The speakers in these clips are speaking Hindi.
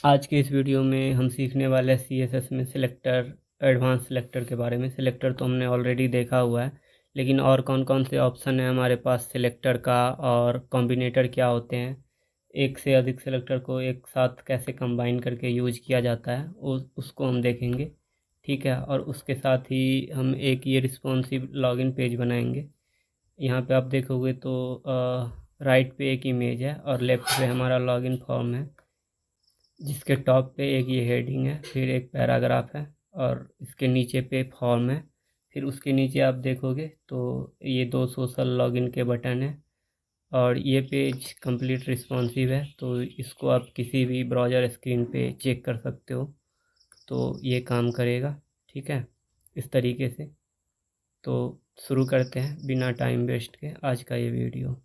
आज के इस वीडियो में हम सीखने वाले हैं सीएसएस में सिलेक्टर, एडवांस सिलेक्टर के बारे में। सिलेक्टर तो हमने ऑलरेडी देखा हुआ है, लेकिन और कौन कौन से ऑप्शन हैं हमारे पास सिलेक्टर का, और कॉम्बिनेटर क्या होते हैं, एक से अधिक सिलेक्टर को एक साथ कैसे कंबाइन करके यूज किया जाता है, उसको हम देखेंगे। ठीक है, और उसके साथ ही हम एक ये रिस्पॉन्सिव लॉगिन पेज बनाएंगे। यहाँ पे आप देखोगे तो राइट पे एक इमेज है और लेफ्ट पे हमारा लॉगिन फॉर्म है, जिसके टॉप पे एक ये हेडिंग है, फिर एक पैराग्राफ है और इसके नीचे पे फॉर्म है। फिर उसके नीचे आप देखोगे तो ये दो सोशल लॉगिन के बटन है, और ये पेज कंप्लीट रिस्पॉन्सिव है, तो इसको आप किसी भी ब्राउज़र स्क्रीन पे चेक कर सकते हो, तो ये काम करेगा। ठीक है, इस तरीके से। तो शुरू करते हैं बिना टाइम वेस्ट के आज का ये वीडियो।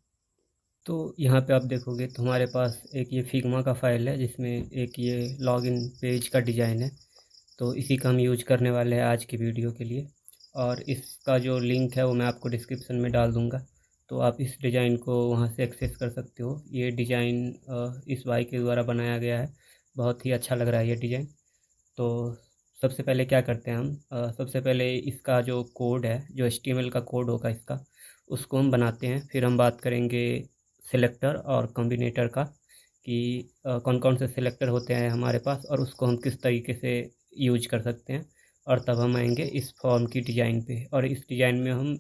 तो यहाँ पे आप देखोगे तो हमारे पास एक ये फिग्मा का फ़ाइल है, जिसमें एक ये लॉगिन पेज का डिज़ाइन है। तो इसी का हम यूज करने वाले हैं आज की वीडियो के लिए, और इसका जो लिंक है वो मैं आपको डिस्क्रिप्शन में डाल दूँगा, तो आप इस डिज़ाइन को वहाँ से एक्सेस कर सकते हो। ये डिज़ाइन इस भाई के द्वारा बनाया गया है, बहुत ही अच्छा लग रहा है ये डिज़ाइन। तो सबसे पहले क्या करते हैं हम, सबसे पहले इसका जो कोड है, जो HTML का कोड होगा इसका, उसको हम बनाते हैं। फिर हम बात करेंगे सिलेक्टर और कॉम्बिनेटर का, कि कौन कौन से सिलेक्टर होते हैं हमारे पास और उसको हम किस तरीके से यूज कर सकते हैं। और तब हम आएंगे इस फॉर्म की डिज़ाइन पे, और इस डिज़ाइन में हम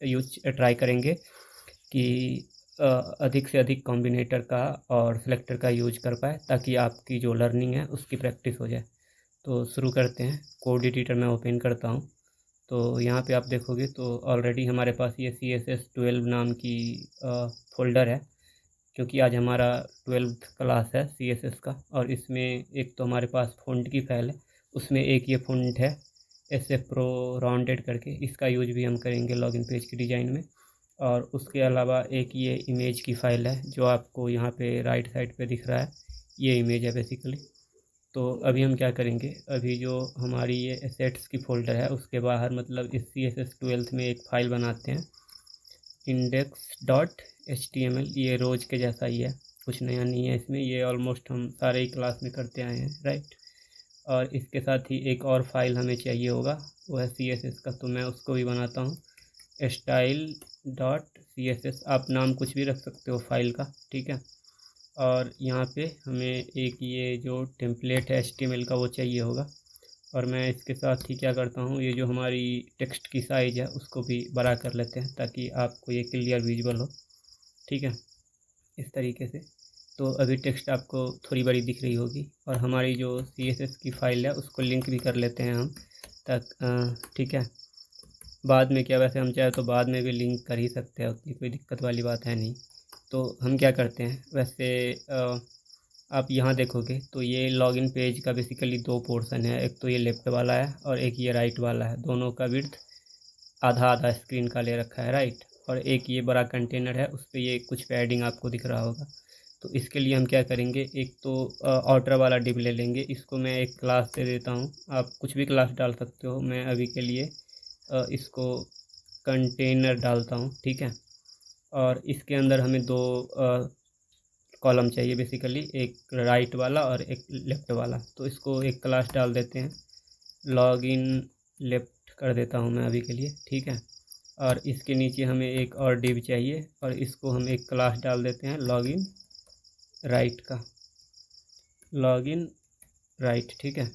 यूज ट्राई करेंगे कि अधिक से अधिक कॉम्बिनेटर का और सिलेक्टर का यूज कर पाए, ताकि आपकी जो लर्निंग है उसकी प्रैक्टिस हो जाए। तो शुरू करते हैं। कोड एडिटर में ओपन करता हूँ। तो यहाँ पे आप देखोगे तो ऑलरेडी हमारे पास ये CSS12 नाम की फ़ोल्डर है, क्योंकि आज हमारा 12th क्लास है CSS का। और इसमें एक तो हमारे पास फ़ॉन्ट की फाइल है, उसमें एक ये फ़ॉन्ट है SF Pro राउंडेड करके, इसका यूज भी हम करेंगे लॉगिन पेज की डिज़ाइन में। और उसके अलावा एक ये इमेज की फ़ाइल है, जो आपको यहाँ पे राइट साइड पे दिख रहा है, ये इमेज है बेसिकली। तो अभी हम क्या करेंगे, अभी जो हमारी ये एसेट्स की फ़ोल्डर है उसके बाहर, मतलब इस CSS12 में एक फ़ाइल बनाते हैं, index.html। ये रोज के जैसा ही है, कुछ नया नहीं है इसमें, ये ऑलमोस्ट हम सारे ही क्लास में करते आए हैं, राइट। और इसके साथ ही एक और फाइल हमें चाहिए होगा, वो है CSS का, तो मैं उसको भी बनाता हूँ, style.css। आप नाम कुछ भी रख सकते हो फाइल का, ठीक है। और यहाँ पे हमें एक ये जो टेम्पलेट है HTML का वो चाहिए होगा। और मैं इसके साथ ही क्या करता हूँ, ये जो हमारी टेक्स्ट की साइज़ है उसको भी बड़ा कर लेते हैं, ताकि आपको ये क्लियर विजुअल हो। ठीक है, इस तरीके से। तो अभी टेक्स्ट आपको थोड़ी बड़ी दिख रही होगी, और हमारी जो CSS की फ़ाइल है उसको लिंक भी कर लेते हैं हम, ठीक है। बाद में क्या, वैसे हम चाहे तो बाद में भी लिंक कर ही सकते हैं, उतनी कोई दिक्कत वाली बात है नहीं। तो हम क्या करते हैं वैसे, आप यहाँ देखोगे तो ये लॉगिन पेज का बेसिकली दो पोर्शन है, एक तो ये लेफ़्ट वाला है और एक ये राइट वाला है। दोनों का विड्थ आधा आधा स्क्रीन का ले रखा है, राइट। और एक ये बड़ा कंटेनर है, उस पर ये कुछ पैडिंग आपको दिख रहा होगा। तो इसके लिए हम क्या करेंगे, एक तो आउटर वाला डिव ले लेंगे, इसको मैं एक क्लास दे देता हूँ, आप कुछ भी क्लास डाल सकते हो। मैं अभी के लिए इसको कंटेनर डालता हूँ, ठीक है। और इसके अंदर हमें दो कॉलम चाहिए बेसिकली, एक राइट वाला और एक लेफ़्ट वाला। तो इसको एक क्लास डाल देते हैं, लॉगिन लेफ़्ट कर देता हूँ मैं अभी के लिए, ठीक है। और इसके नीचे हमें एक और डिव चाहिए, और इसको हम एक क्लास डाल देते हैं लॉगिन राइट का, लॉगिन राइट, ठीक है।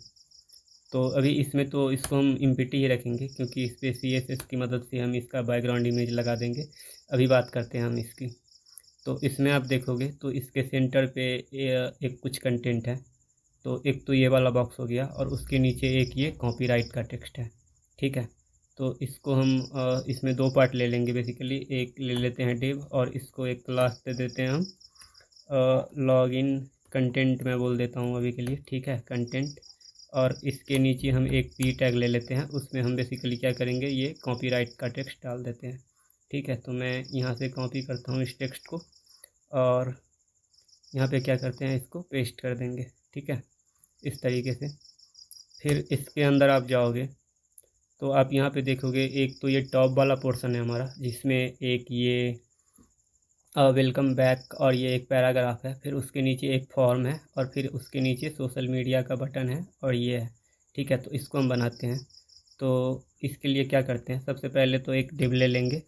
तो अभी इसमें तो इसको हम इम्पिटी ही रखेंगे, क्योंकि इस पर CSS की मदद से हम इसका बैकग्राउंड इमेज लगा देंगे। अभी बात करते हैं हम इसकी। तो इसमें आप देखोगे तो इसके सेंटर पे एक कुछ कंटेंट है। तो एक तो ये वाला बॉक्स हो गया, और उसके नीचे एक ये कॉपीराइट का टेक्स्ट है, ठीक है। तो इसको हम इसमें दो पार्ट ले लेंगे बेसिकली, एक ले लेते हैं डिव, और इसको एक क्लास दे देते हैं हम लॉगिन कंटेंट मैं बोल देता हूँ अभी के लिए, ठीक है, कंटेंट। और इसके नीचे हम एक पी टैग ले लेते हैं, उसमें हम बेसिकली क्या करेंगे, ये कॉपीराइट का टेक्स्ट डाल देते हैं, ठीक है। तो मैं यहाँ से कॉपी करता हूँ इस टेक्स्ट को, और यहाँ पे क्या करते हैं, इसको पेस्ट कर देंगे, ठीक है, इस तरीके से। फिर इसके अंदर आप जाओगे तो आप यहाँ पे देखोगे, एक तो ये टॉप वाला पोर्शन है हमारा, जिसमें एक ये वेलकम बैक, और ये एक पैराग्राफ है, फिर उसके नीचे एक फॉर्म है, और फिर उसके नीचे सोशल मीडिया का बटन है, और ये है। ठीक है, तो इसको हम बनाते हैं। तो इसके लिए क्या करते हैं, सबसे पहले तो एक डिव ले लेंगे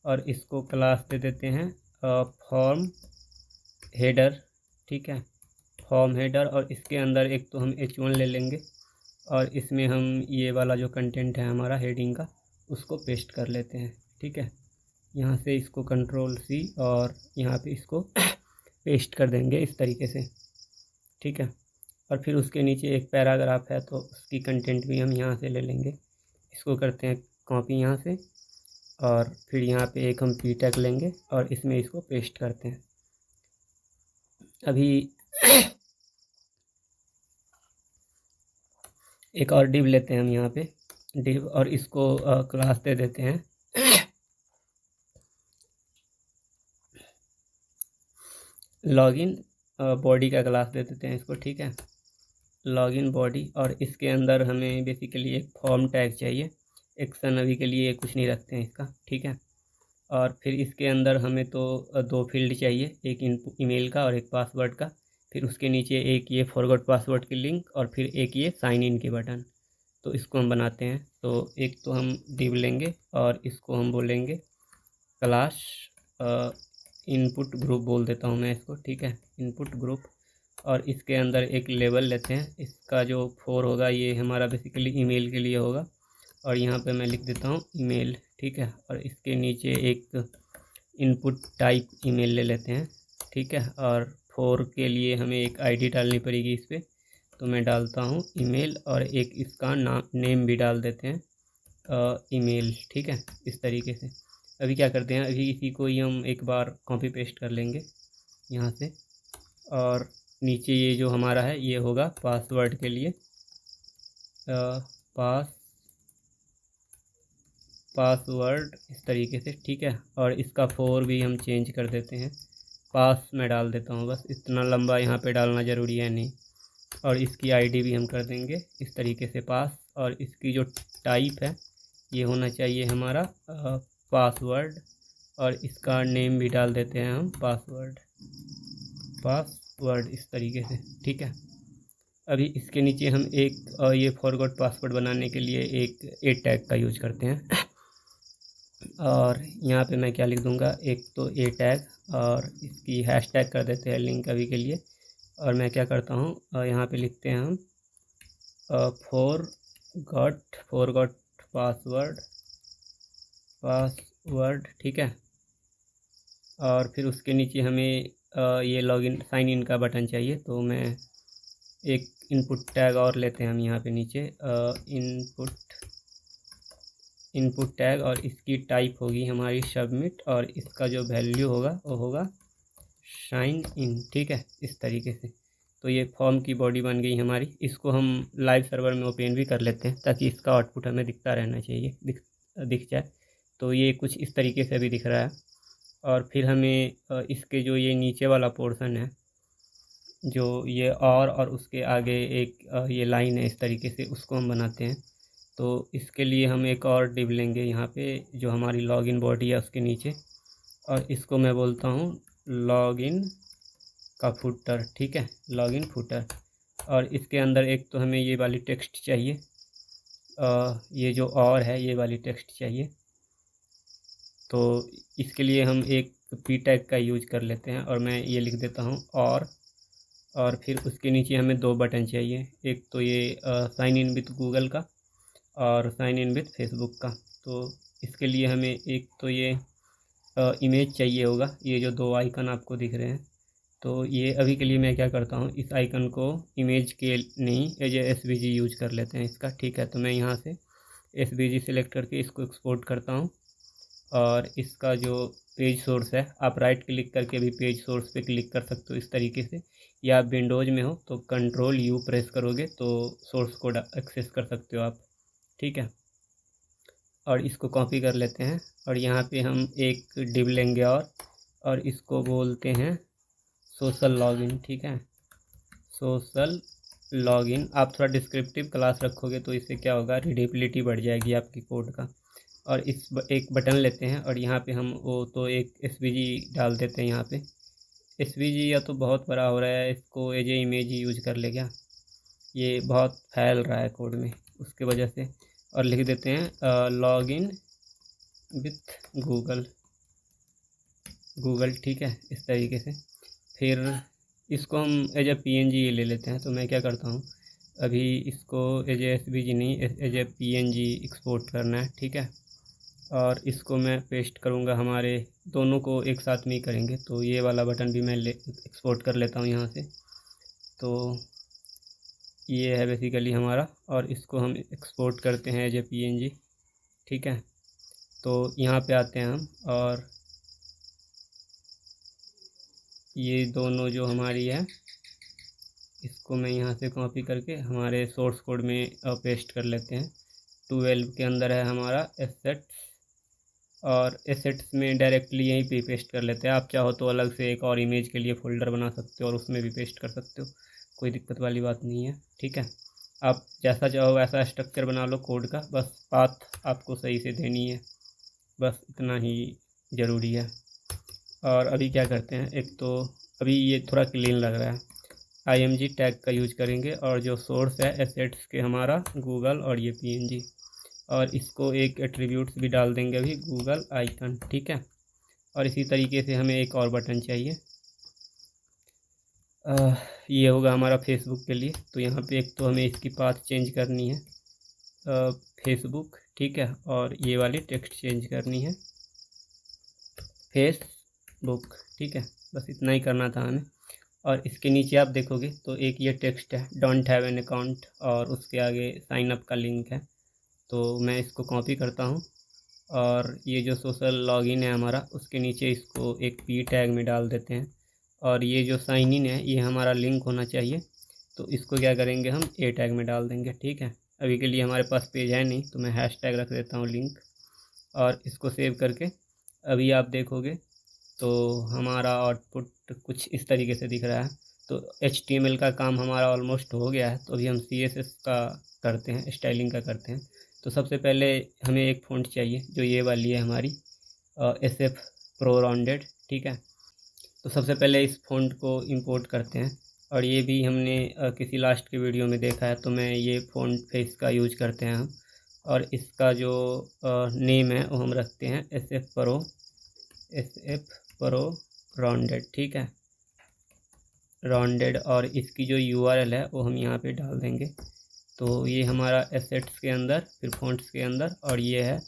और इसको क्लास दे देते हैं फॉर्म हेडर। ठीक है, फॉर्म हेडर, और इसके अंदर एक तो हम h1 ले लेंगे और इसमें हम ये वाला जो कंटेंट है हमारा हेडिंग का उसको पेस्ट कर लेते हैं। ठीक है, यहाँ से इसको कंट्रोल C और यहाँ पे इसको पेस्ट कर देंगे इस तरीके से। ठीक है, और फिर उसके नीचे एक पैराग्राफ है तो उसकी कंटेंट भी हम यहाँ से ले लेंगे। इसको करते हैं कॉपी यहाँ से, और फिर यहाँ पे एक हम पी टैग लेंगे और इसमें इसको पेस्ट करते हैं। अभी एक और डिव लेते हैं हम यहाँ पे डिव, और इसको क्लास दे देते हैं लॉगिन बॉडी का क्लास दे देते हैं इसको। ठीक है, लॉगिन बॉडी, और इसके अंदर हमें बेसिकली एक फॉर्म टैग चाहिए। एक्शन अभी के लिए कुछ नहीं रखते हैं इसका। ठीक है, और फिर इसके अंदर हमें तो दो फील्ड चाहिए, एक ईमेल का और एक पासवर्ड का। फिर उसके नीचे एक ये फॉरगॉट पासवर्ड की लिंक, और फिर एक ये साइन इन की बटन। तो इसको हम बनाते हैं। तो एक तो हम डिव लेंगे और इसको हम बोलेंगे क्लास इनपुट ग्रुप बोल देता हूँ मैं इसको। ठीक है, इनपुट ग्रुप, और इसके अंदर एक लेबल लेते हैं। इसका जो 4 होगा ये हमारा बेसिकली ईमेल के लिए होगा, और यहाँ पे मैं लिख देता हूँ ईमेल। ठीक है, और इसके नीचे एक इनपुट टाइप ईमेल ले लेते हैं। ठीक है, और 4 के लिए हमें एक आईडी डालनी पड़ेगी इस पर, तो मैं डालता हूँ ईमेल, और एक इसका नेम भी डाल देते हैं ईमेल। ठीक है, इस तरीके से। अभी क्या करते हैं, अभी इसी को ही हम एक बार कॉपी पेस्ट कर लेंगे यहाँ से, और नीचे ये जो हमारा है ये होगा पासवर्ड के लिए पासवर्ड इस तरीके से। ठीक है, और इसका 4 भी हम चेंज कर देते हैं, पास में डाल देता हूँ, बस इतना लंबा यहाँ पे डालना ज़रूरी है नहीं। और इसकी आईडी भी हम कर देंगे इस तरीके से पास, और इसकी जो टाइप है ये होना चाहिए हमारा पासवर्ड, और इसका नेम भी डाल देते हैं हम पासवर्ड इस तरीके से। ठीक है, अभी इसके नीचे हम एक ये फॉरगॉट पासवर्ड बनाने के लिए एक ए टैग का यूज करते हैं, और यहाँ पे मैं क्या लिख दूँगा, एक तो ए टैग, और इसकी हैश टैग कर देते हैं लिंक अभी के लिए। और मैं क्या करता हूँ, यहाँ पे लिखते हैं हम फॉरगॉट पासवर्ड। ठीक है, और फिर उसके नीचे हमें ये लॉगिन साइन इन का बटन चाहिए, तो मैं एक इनपुट टैग और लेते हैं हम यहाँ पे नीचे इनपुट टैग, और इसकी टाइप होगी हमारी सबमिट, और इसका जो वैल्यू होगा वो होगा साइन इन। ठीक है, इस तरीके से। तो ये फॉर्म की बॉडी बन गई हमारी। इसको हम लाइव सर्वर में ओपन भी कर लेते हैं ताकि इसका आउटपुट हमें दिखता रहना चाहिए, दिख जाए। तो ये कुछ इस तरीके से भी दिख रहा है। और फिर हमें इसके जो ये नीचे वाला पोर्शन है, जो ये और उसके आगे एक ये लाइन है इस तरीके से, उसको हम बनाते हैं। तो इसके लिए हम एक और डिव लेंगे यहाँ पे जो हमारी लॉगिन बॉडी है उसके नीचे, और इसको मैं बोलता हूँ लॉगिन का फुटर। ठीक है, लॉगिन फुटर, और इसके अंदर एक तो हमें ये वाली टेक्स्ट चाहिए, ये जो और है ये वाली टेक्स्ट चाहिए। तो इसके लिए हम एक पी टैग का यूज कर लेते हैं, और मैं ये लिख देता हूँ और फिर उसके नीचे हमें दो बटन चाहिए, एक तो ये साइन इन विथ गूगल का और साइन इन विथ फेसबुक का। तो इसके लिए हमें एक तो ये इमेज चाहिए होगा, ये जो दो आइकन आपको दिख रहे हैं। तो ये अभी के लिए मैं क्या करता हूँ, इस आइकन को इमेज के नहीं एज SVG यूज कर लेते हैं इसका। ठीक है, तो मैं यहाँ से SVG सेलेक्ट करके इसको एक्सपोर्ट करता हूँ, और इसका जो पेज सोर्स है आप राइट क्लिक करके भी पेज सोर्स पे क्लिक कर सकते हो इस तरीके से, या आप विंडोज़ में हो तो कंट्रोल U प्रेस करोगे तो सोर्स कोड एक्सेस कर सकते हो आप। ठीक है, और इसको कॉपी कर लेते हैं, और यहाँ पे हम एक डिव लेंगे और इसको बोलते हैं सोशल लॉगिन। ठीक है, सोशल लॉगिन। आप थोड़ा डिस्क्रिप्टिव क्लास रखोगे तो इससे क्या होगा, रीडेबिलिटी बढ़ जाएगी आपकी कोड का। और एक बटन लेते हैं और यहाँ पे हम वो तो एक एसवीजी डाल देते हैं। यहाँ पे एसवीजी या तो बहुत बड़ा हो रहा है, इसको एज ए इमेज ही यूज कर ले क्या, ये बहुत फैल रहा है कोड में उसके वजह से। और लिख देते हैं लॉग इन विथ गूगल, ठीक है, इस तरीके से। फिर इसको हम एज ए पीएनजी ले लेते हैं। तो मैं क्या करता हूँ, अभी इसको एज ए एसवीजी नहीं, एज ए पीएनजी एक्सपोर्ट करना है, ठीक है। और इसको मैं पेस्ट करूँगा, हमारे दोनों को एक साथ में ही करेंगे। तो ये वाला बटन भी मैं एक्सपोर्ट कर लेता हूँ यहाँ से। तो ये है बेसिकली हमारा, और इसको हम एक्सपोर्ट करते हैं एज ए पीएनजी, ठीक है। तो यहाँ पे आते हैं हम, और ये दोनों जो हमारी है, इसको मैं यहाँ से कॉपी करके हमारे सोर्स कोड में पेस्ट कर लेते हैं। 12 के अंदर है हमारा एसेट्स, और एसेट्स में डायरेक्टली यहीं पे पेस्ट कर लेते हैं। आप चाहो तो अलग से एक और इमेज के लिए फ़ोल्डर बना सकते हो और उसमें भी पेस्ट कर सकते हो, कोई दिक्कत वाली बात नहीं है, ठीक है। आप जैसा चाहो वैसा स्ट्रक्चर बना लो कोड का, बस पाथ आपको सही से देनी है, बस इतना ही ज़रूरी है। और अभी क्या करते हैं, एक तो अभी ये थोड़ा क्लीन लग रहा है, IMG टैग का यूज करेंगे, और जो सोर्स है एसेट्स के हमारा गूगल और ये PNG, और इसको एक एट्रीब्यूट्स भी डाल देंगे अभी गूगल आइकन, ठीक है। और इसी तरीके से हमें एक और बटन चाहिए, ये होगा हमारा फेसबुक के लिए। तो यहाँ पे एक तो हमें इसकी पाथ चेंज करनी है फेसबुक, ठीक है, और ये वाली टेक्स्ट चेंज करनी है फेसबुक, ठीक है। बस इतना ही करना था हमें। और इसके नीचे आप देखोगे तो एक ये टेक्स्ट है, डोंट हैव एन अकाउंट, और उसके आगे साइन अप का लिंक है। तो मैं इसको कॉपी करता हूँ, और ये जो सोशल लॉगिन है हमारा, उसके नीचे इसको एक पी टैग में डाल देते हैं। और ये जो साइन इन है ये हमारा लिंक होना चाहिए, तो इसको क्या करेंगे, हम ए टैग में डाल देंगे, ठीक है। अभी के लिए हमारे पास पेज है नहीं, तो मैं हैश टैग रख देता हूँ लिंक, और इसको सेव करके अभी आप देखोगे तो हमारा आउटपुट कुछ इस तरीके से दिख रहा है। तो HTML का काम हमारा ऑलमोस्ट हो गया है। तो अभी हम CSS का करते हैं, स्टाइलिंग का करते हैं। तो सबसे पहले हमें एक फ़ॉन्ट चाहिए, जो ये वाली है हमारी SF Pro Rounded, ठीक है। तो सबसे पहले इस फ़ॉन्ट को इंपोर्ट करते हैं, और ये भी हमने किसी लास्ट की वीडियो में देखा है। तो मैं ये फ़ॉन्ट फेस का यूज करते हैं हम, और इसका जो नेम है वो हम रखते हैं SF Pro Rounded, ठीक है, राउंडेड। और इसकी जो URL है वो हम यहाँ पे डाल देंगे। तो ये हमारा एसेट्स के अंदर, फिर फॉन्ट्स के अंदर, और ये है।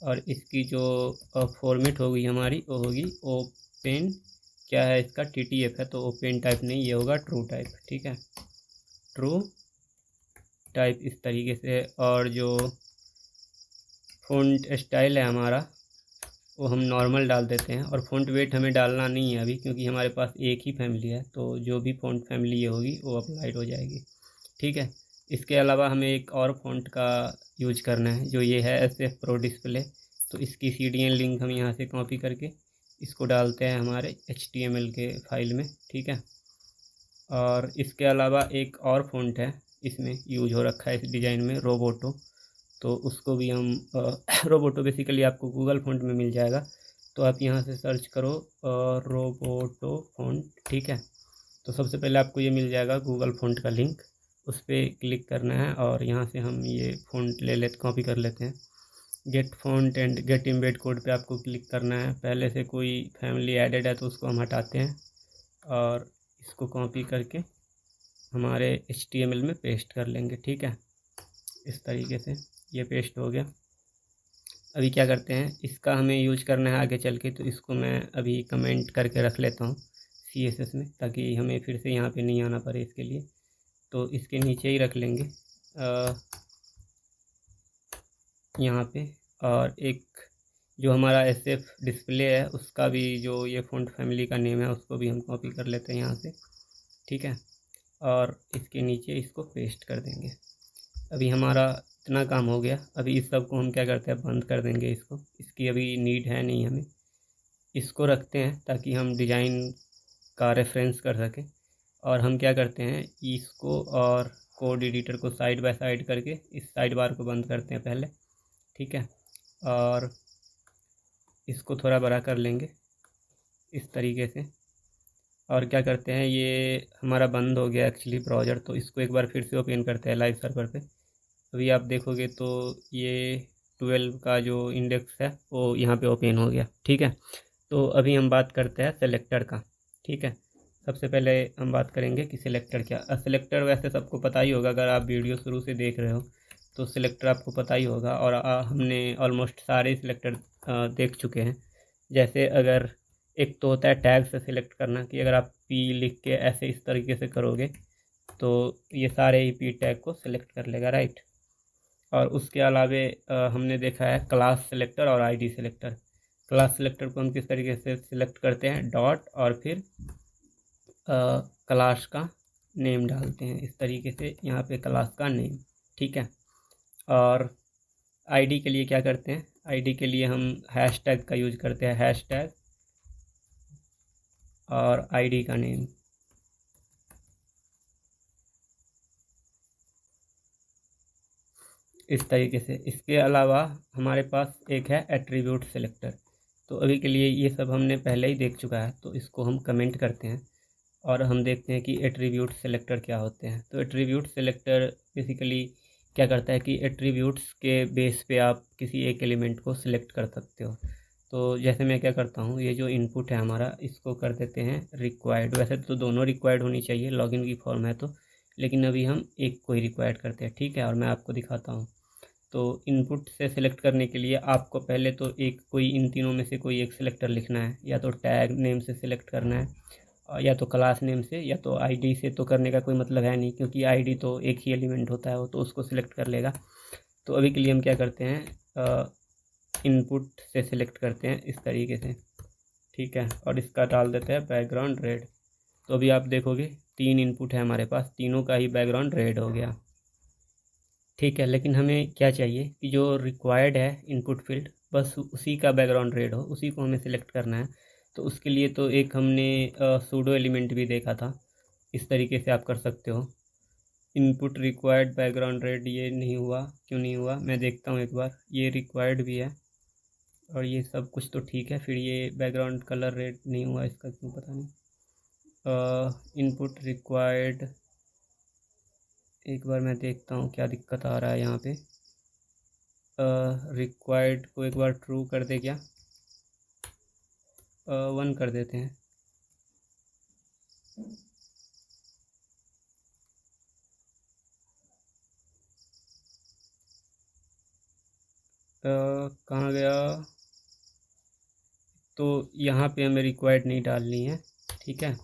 और इसकी जो फॉर्मेट होगी हमारी, वो होगी ओपन, क्या है इसका, TTF है, तो ओपन टाइप नहीं, ये होगा ट्रू टाइप, ठीक है, ट्रू टाइप, इस तरीके से। और जो फ़ॉन्ट स्टाइल है हमारा, वो हम नॉर्मल डाल देते हैं। और फ़ॉन्ट वेट हमें डालना नहीं है अभी, क्योंकि हमारे पास एक ही फैमिली है, तो जो भी फ़ॉन्ट फैमिली ये होगी वो अप्लाइड हो जाएगी, ठीक है। इसके अलावा हमें एक और फ़ॉन्ट का यूज करना है, जो ये है SF Pro Display। तो इसकी CDN लिंक हम यहाँ से कॉपी करके इसको डालते हैं हमारे HTML के फाइल में, ठीक है। और इसके अलावा एक और फ़ॉन्ट है इसमें यूज हो रखा है इस डिज़ाइन में, रोबोटो। तो उसको भी हम रोबोटो बेसिकली आपको गूगल फ़ॉन्ट में मिल जाएगा। तो आप यहाँ से सर्च करो रोबोटो फ़ॉन्ट, ठीक है। तो सबसे पहले आपको ये मिल जाएगा गूगल फ़ॉन्ट का लिंक, उस पर क्लिक करना है, और यहाँ से हम ये फ़ॉन्ट ले लेते, कॉपी कर लेते हैं। Get font and get embed code पे आपको क्लिक करना है। पहले से कोई फैमिली एडेड है तो उसको हम हटाते हैं, और इसको कॉपी करके हमारे HTML में पेस्ट कर लेंगे, ठीक है, इस तरीके से। ये पेस्ट हो गया। अभी क्या करते हैं, इसका हमें यूज करना है आगे चल के, तो इसको मैं अभी कमेंट करके रख लेता हूँ CSS में, ताकि हमें फिर से यहाँ पे नहीं आना पड़े इसके लिए। तो इसके नीचे ही रख लेंगे यहाँ पे। और एक जो हमारा SF डिस्प्ले है, उसका भी जो ये फ़ॉन्ट फैमिली का नेम है, उसको भी हम कॉपी कर लेते हैं यहाँ से, ठीक है। और इसके नीचे इसको पेस्ट कर देंगे। अभी हमारा इतना काम हो गया। अभी इस सब को हम क्या करते हैं, बंद कर देंगे इसको, इसकी अभी नीड है नहीं हमें। इसको रखते हैं ताकि हम डिज़ाइन का रेफरेंस कर सकें। और हम क्या करते हैं, इसको और कोड एडिटर को साइड बाय साइड करके इस साइड बार को बंद करते हैं पहले, ठीक है। और इसको थोड़ा बड़ा कर लेंगे इस तरीके से। और क्या करते हैं, ये हमारा बंद हो गया एक्चुअली ब्राउज़र, तो इसको एक बार फिर से ओपन करते हैं लाइव सर्वर पे। अभी आप देखोगे तो ये 12 का जो इंडेक्स है वो यहाँ पे ओपन हो गया। ठीक है, तो अभी हम बात करते हैं सेलेक्टर का। ठीक है, सबसे पहले हम बात करेंगे कि सिलेक्टर क्या। सिलेक्टर वैसे सबको पता ही होगा, अगर आप वीडियो शुरू से देख रहे हो तो सिलेक्टर आपको पता ही होगा। और हमने ऑलमोस्ट सारे सिलेक्टर देख चुके हैं। जैसे अगर एक तो होता है टैग से सिलेक्ट करना, कि अगर आप पी लिख के ऐसे इस तरीके से करोगे तो ये सारे ही पी टैग को सिलेक्ट कर लेगा, राइट। और उसके अलावे हमने देखा है क्लास सिलेक्टर और आईडी सिलेक्टर। क्लास सिलेक्टर को हम किस तरीके से सिलेक्ट करते हैं, डॉट और फिर क्लास का नेम डालते हैं इस तरीके से, यहाँ पे क्लास का नेम। ठीक है, और आईडी के लिए क्या करते हैं, आईडी के लिए हम हैशटैग का यूज करते हैं, हैशटैग और आईडी का नेम। इस तरीके से। इसके अलावा हमारे पास एक है एट्रीब्यूट सिलेक्टर। तो अभी के लिए ये सब हमने पहले ही देख चुका है, तो इसको हम कमेंट करते हैं और हम देखते हैं कि एट्रीब्यूट सिलेक्टर क्या होते हैं। तो एट्रीब्यूट सिलेक्टर बेसिकली क्या करता है कि एट्रीब्यूट्स के बेस पे आप किसी एक एलिमेंट को सिलेक्ट कर सकते हो। तो जैसे मैं क्या करता हूँ, ये जो इनपुट है हमारा, इसको कर देते हैं रिक्वायर्ड। वैसे तो दोनों रिक्वायर्ड होनी चाहिए, लॉगिन की फॉर्म है तो, लेकिन अभी हम एक को ही रिक्वायर्ड करते हैं। ठीक है, और मैं आपको दिखाता हूँ। तो इनपुट से सिलेक्ट करने के लिए आपको पहले तो एक कोई इन तीनों में से कोई एक सिलेक्टर लिखना है, या तो टैग नेम से सिलेक्ट करना है, या तो क्लास नेम से, या तो आईडी से। तो करने का कोई मतलब है नहीं, क्योंकि आईडी तो एक ही एलिमेंट होता है वो, तो उसको सिलेक्ट कर लेगा। तो अभी के लिए हम क्या करते हैं, इनपुट से सिलेक्ट करते हैं इस तरीके से। ठीक है, और इसका डाल देते हैं बैकग्राउंड रेड। तो अभी आप देखोगे 3 इनपुट है हमारे पास, तीनों का ही बैकग्राउंड रेड हो गया। ठीक है, लेकिन हमें क्या चाहिए कि जो रिक्वायर्ड है इनपुट फील्ड, बस उसी का बैकग्राउंड रेड हो, उसी को हमें सिलेक्ट करना है। तो उसके लिए तो एक हमने सूडो एलिमेंट भी देखा था, इस तरीके से आप कर सकते हो। इनपुट रिक्वायर्ड बैकग्राउंड रेड, ये नहीं हुआ, क्यों नहीं हुआ मैं देखता हूँ एक बार। ये रिक्वायर्ड भी है और ये सब कुछ तो ठीक है, फिर ये बैकग्राउंड कलर रेड नहीं हुआ, इसका क्यों पता नहीं। इनपुट रिक्वायर्ड, एक बार मैं देखता हूँ क्या दिक्कत आ रहा है यहाँ पे। रिक्वायर्ड को एक बार ट्रू कर दे क्या, 1 कर देते हैं। कहाँ गया, तो यहाँ पे हमें रिक्वायर्ड नहीं डालनी है। ठीक है,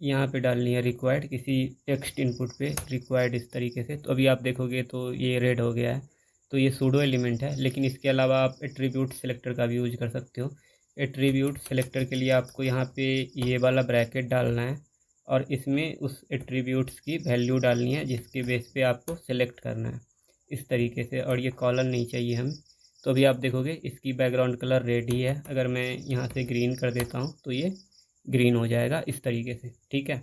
यहाँ पे डालनी है रिक्वायर्ड, किसी टेक्स्ट इनपुट पे रिक्वायर्ड इस तरीके से। तो अभी आप देखोगे तो ये रेड हो गया है। तो ये सूडो एलिमेंट है, लेकिन इसके अलावा आप एट्रीब्यूट सिलेक्टर का भी यूज कर सकते हो। एट्रीब्यूट सिलेक्टर के लिए आपको यहाँ पे ये वाला ब्रैकेट डालना है और इसमें उस एट्रीब्यूट्स की वैल्यू डालनी है जिसके बेस पे आपको सिलेक्ट करना है इस तरीके से। और ये कॉलन नहीं चाहिए हमें। तो अभी आप देखोगे इसकी बैकग्राउंड कलर रेड ही है। अगर मैं यहाँ से ग्रीन कर देता हूँ तो ये ग्रीन हो जाएगा इस तरीके से। ठीक है,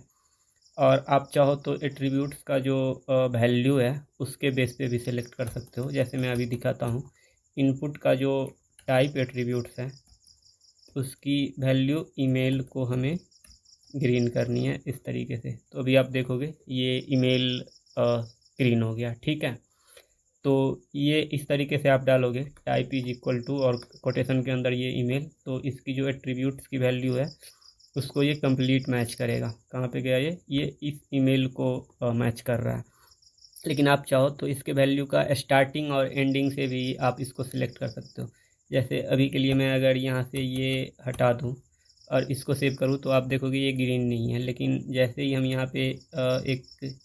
और आप चाहो तो एट्रीब्यूट्स का जो वैल्यू है उसके बेस पे भी सिलेक्ट कर सकते हो। जैसे मैं अभी दिखाता हूँ, इनपुट का जो टाइप एट्रीब्यूट्स है उसकी वैल्यू ईमेल को हमें ग्रीन करनी है इस तरीके से। तो अभी आप देखोगे ये ईमेल ग्रीन हो गया। ठीक है, तो ये इस तरीके से आप डालोगे टाइप इज इक्वल टू और कोटेशन के अंदर ये ईमेल, तो इसकी जो एट्रीब्यूट्स की वैल्यू है उसको ये कंप्लीट मैच करेगा। कहाँ पे गया ये इस ईमेल को मैच कर रहा है। लेकिन आप चाहो तो इसके वैल्यू का स्टार्टिंग और एंडिंग से भी आप इसको सिलेक्ट कर सकते हो। जैसे अभी के लिए मैं अगर यहाँ से ये हटा दूँ और इसको सेव करूँ तो आप देखोगे ये ग्रीन नहीं है। लेकिन जैसे ही हम यहाँ पे एक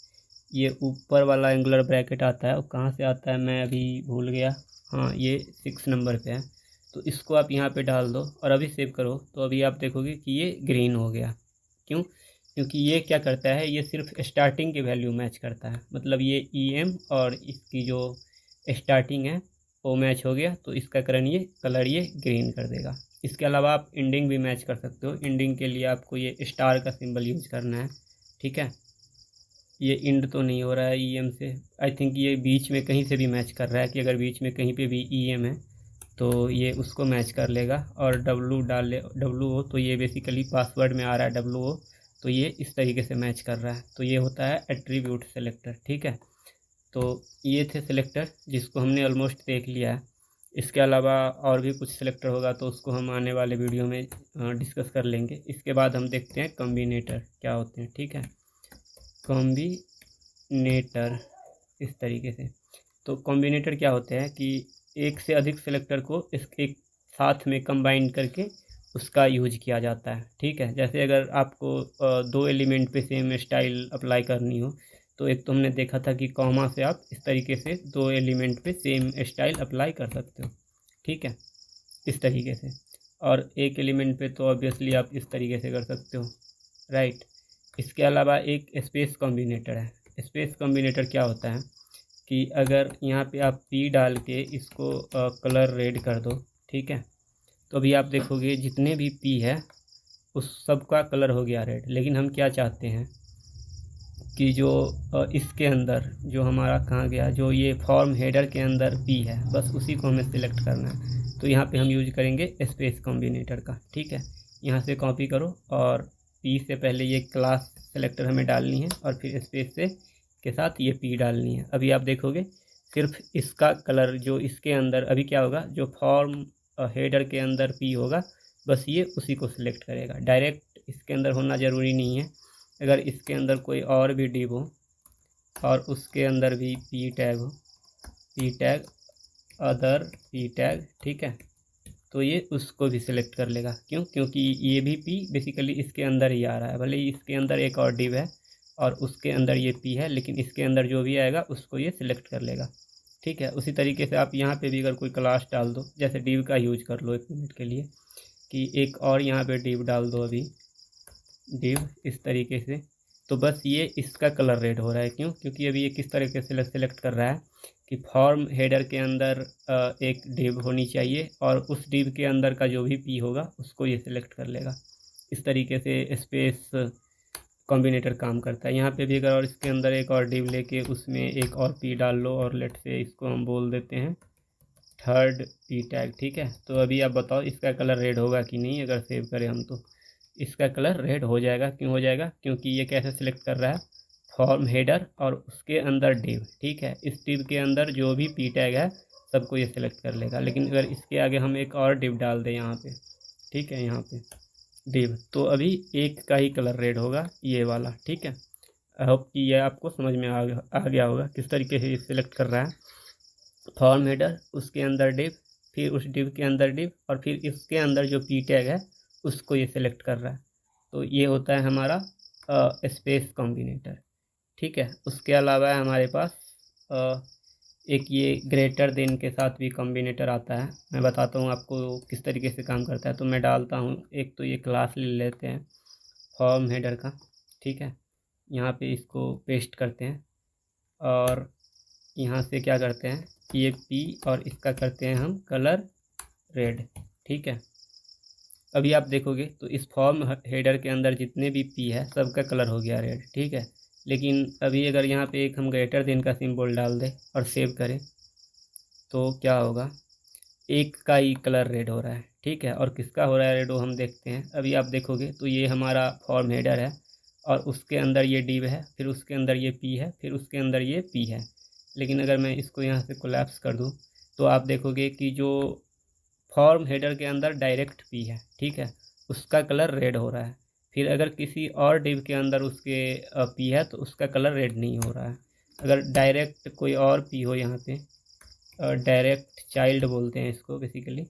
ये ऊपर वाला एंगुलर ब्रैकेट आता है, और कहाँ से आता है मैं अभी भूल गया, हाँ ये 6 नंबर पे है। तो इसको आप यहाँ पे डाल दो और अभी सेव करो तो अभी आप देखोगे कि ये ग्रीन हो गया। क्यों? क्योंकि ये क्या करता है, ये सिर्फ स्टार्टिंग की वैल्यू मैच करता है। मतलब ये EM और इसकी जो स्टार्टिंग है वो मैच हो गया, तो इसका कलर ये ग्रीन कर देगा। इसके अलावा आप एंडिंग भी मैच कर सकते हो। एंडिंग के लिए आपको ये स्टार का सिंबल यूज करना है। ठीक है, ये इंड तो नहीं हो रहा है EM से, आई थिंक ये बीच में कहीं से भी मैच कर रहा है, कि अगर बीच में कहीं पे भी EM है तो ये उसको मैच कर लेगा। और डब्लू हो तो ये बेसिकली पासवर्ड में आ रहा है डब्लू हो, तो ये इस तरीके से मैच कर रहा है। तो ये होता है एट्रीब्यूट सेलेक्टर, ठीक है। तो ये थे सिलेक्टर जिसको हमने ऑलमोस्ट देख लिया है। इसके अलावा और भी कुछ सिलेक्टर होगा तो उसको हम आने वाले वीडियो में डिस्कस कर लेंगे। इसके बाद हम देखते हैं कॉम्बिनेटर क्या होते हैं, ठीक है। कॉम्बिनेटर इस तरीके से, तो कॉम्बिनेटर क्या होते हैं कि एक से अधिक सिलेक्टर को एक साथ में कंबाइन करके उसका यूज किया जाता है, ठीक है। जैसे अगर आपको दो एलिमेंट पे सेम स्टाइल अप्लाई करनी हो, तो एक तो हमने देखा था कि कॉमा से आप इस तरीके से दो एलिमेंट पे सेम स्टाइल अप्लाई कर सकते हो, ठीक है, इस तरीके से। और एक एलिमेंट पे तो ऑब्वियसली आप इस तरीके से कर सकते हो, राइट। इसके अलावा एक स्पेस कॉम्बिनेटर है। स्पेस कॉम्बिनेटर क्या होता है कि अगर यहाँ पे आप पी डाल के इसको कलर रेड कर दो, ठीक है, तो अभी आप देखोगे जितने भी पी है उस सब का कलर हो गया रेड। लेकिन हम क्या चाहते हैं कि जो इसके अंदर जो हमारा कहाँ गया, जो ये फॉर्म हेडर के अंदर पी है, बस उसी को हमें सिलेक्ट करना है। तो यहाँ पे हम यूज करेंगे स्पेस कॉम्बिनेटर का, ठीक है। यहाँ से कॉपी करो और पी से पहले ये क्लास सेलेक्टर हमें डालनी है और फिर स्पेस से के साथ ये पी डालनी है। अभी आप देखोगे सिर्फ इसका कलर जो इसके अंदर अभी क्या होगा, जो फॉर्म हेडर के अंदर पी होगा बस ये उसी को सिलेक्ट करेगा। डायरेक्ट इसके अंदर होना ज़रूरी नहीं है। अगर इसके अंदर कोई और भी डिव हो और उसके अंदर भी पी टैग हो, P tag other P tag, ठीक है, तो ये उसको भी सिलेक्ट कर लेगा। क्यों? क्योंकि ये भी पी बेसिकली इसके अंदर ही आ रहा है। भले ही इसके अंदर एक और डिव है और उसके अंदर ये पी है, लेकिन इसके अंदर जो भी आएगा उसको ये सिलेक्ट कर लेगा, ठीक है। उसी तरीके से आप यहाँ पे भी अगर कोई क्लास डाल दो, जैसे डिव का यूज कर लो 1 मिनट के लिए, कि एक और यहाँ पे डिव डाल दो, अभी डिव इस तरीके से, तो बस ये इसका कलर रेड हो रहा है। क्यों? क्योंकि अभी ये किस तरीके से सिलेक्ट कर रहा है कि फॉर्म हेडर के अंदर एक डिव होनी चाहिए और उस डिव के अंदर का जो भी पी होगा उसको ये सिलेक्ट कर लेगा। इस तरीके से स्पेस कॉम्बिनेटर काम करता है। यहाँ पे भी अगर और इसके अंदर एक और डिव लेके उसमें एक और पी डाल लो और लेट से इसको हम बोल देते हैं थर्ड पी टैग, ठीक है। तो अभी आप बताओ इसका कलर रेड होगा कि नहीं? अगर सेव करें हम तो इसका कलर रेड हो जाएगा। क्यों हो जाएगा? क्योंकि ये कैसे सिलेक्ट कर रहा है, फॉर्म हेडर और उसके अंदर डिव, ठीक है। इस डिव के अंदर जो भी पी टैग है सबको ये सिलेक्ट कर लेगा। लेकिन अगर इसके आगे हम एक और डिव डाल दें यहाँ पे, ठीक है, यहाँ पे डिव, तो अभी एक का ही कलर रेड होगा, ये वाला, ठीक है। आई होप कि यह आपको समझ में आ गया होगा किस तरीके से ये सिलेक्ट कर रहा है। फॉर्म हेडर, उसके अंदर डिव, फिर उस डिव के अंदर डिव और फिर इसके अंदर जो पी टैग है उसको ये सिलेक्ट कर रहा है। तो ये होता है हमारा स्पेस कॉम्बिनेटर, ठीक है। उसके अलावा है हमारे पास एक ये ग्रेटर देन के साथ भी कॉम्बिनेटर आता है। मैं बताता हूँ आपको किस तरीके से काम करता है। तो मैं डालता हूँ एक, तो ये क्लास ले लेते हैं फॉर्म हेडर का, ठीक है। यहाँ पे इसको पेस्ट करते हैं और यहाँ से क्या करते हैं, ये पी और इसका करते हैं हम कलर रेड, ठीक है। अभी आप देखोगे तो इस फॉर्म हेडर के अंदर जितने भी पी है सबका कलर हो गया रेड, ठीक है। लेकिन अभी अगर यहाँ पे एक हम ग्रेटर देन का सिंबल डाल दें और सेव करें तो क्या होगा, एक का ही कलर रेड हो रहा है, ठीक है। और किसका हो रहा है रेड वो हम देखते हैं। अभी आप देखोगे तो ये हमारा फॉर्म हेडर है और उसके अंदर ये डिव है, फिर उसके अंदर ये पी है, फिर उसके अंदर ये पी है। लेकिन अगर मैं इसको यहाँ से कोलैप्स कर दूँ तो आप देखोगे कि जो फॉर्म हेडर के अंदर डायरेक्ट पी है, ठीक है, उसका कलर रेड हो रहा है। फिर अगर किसी और डिव के अंदर उसके पी है तो उसका कलर रेड नहीं हो रहा है। अगर डायरेक्ट कोई और पी हो, यहाँ पे डायरेक्ट चाइल्ड बोलते हैं इसको बेसिकली,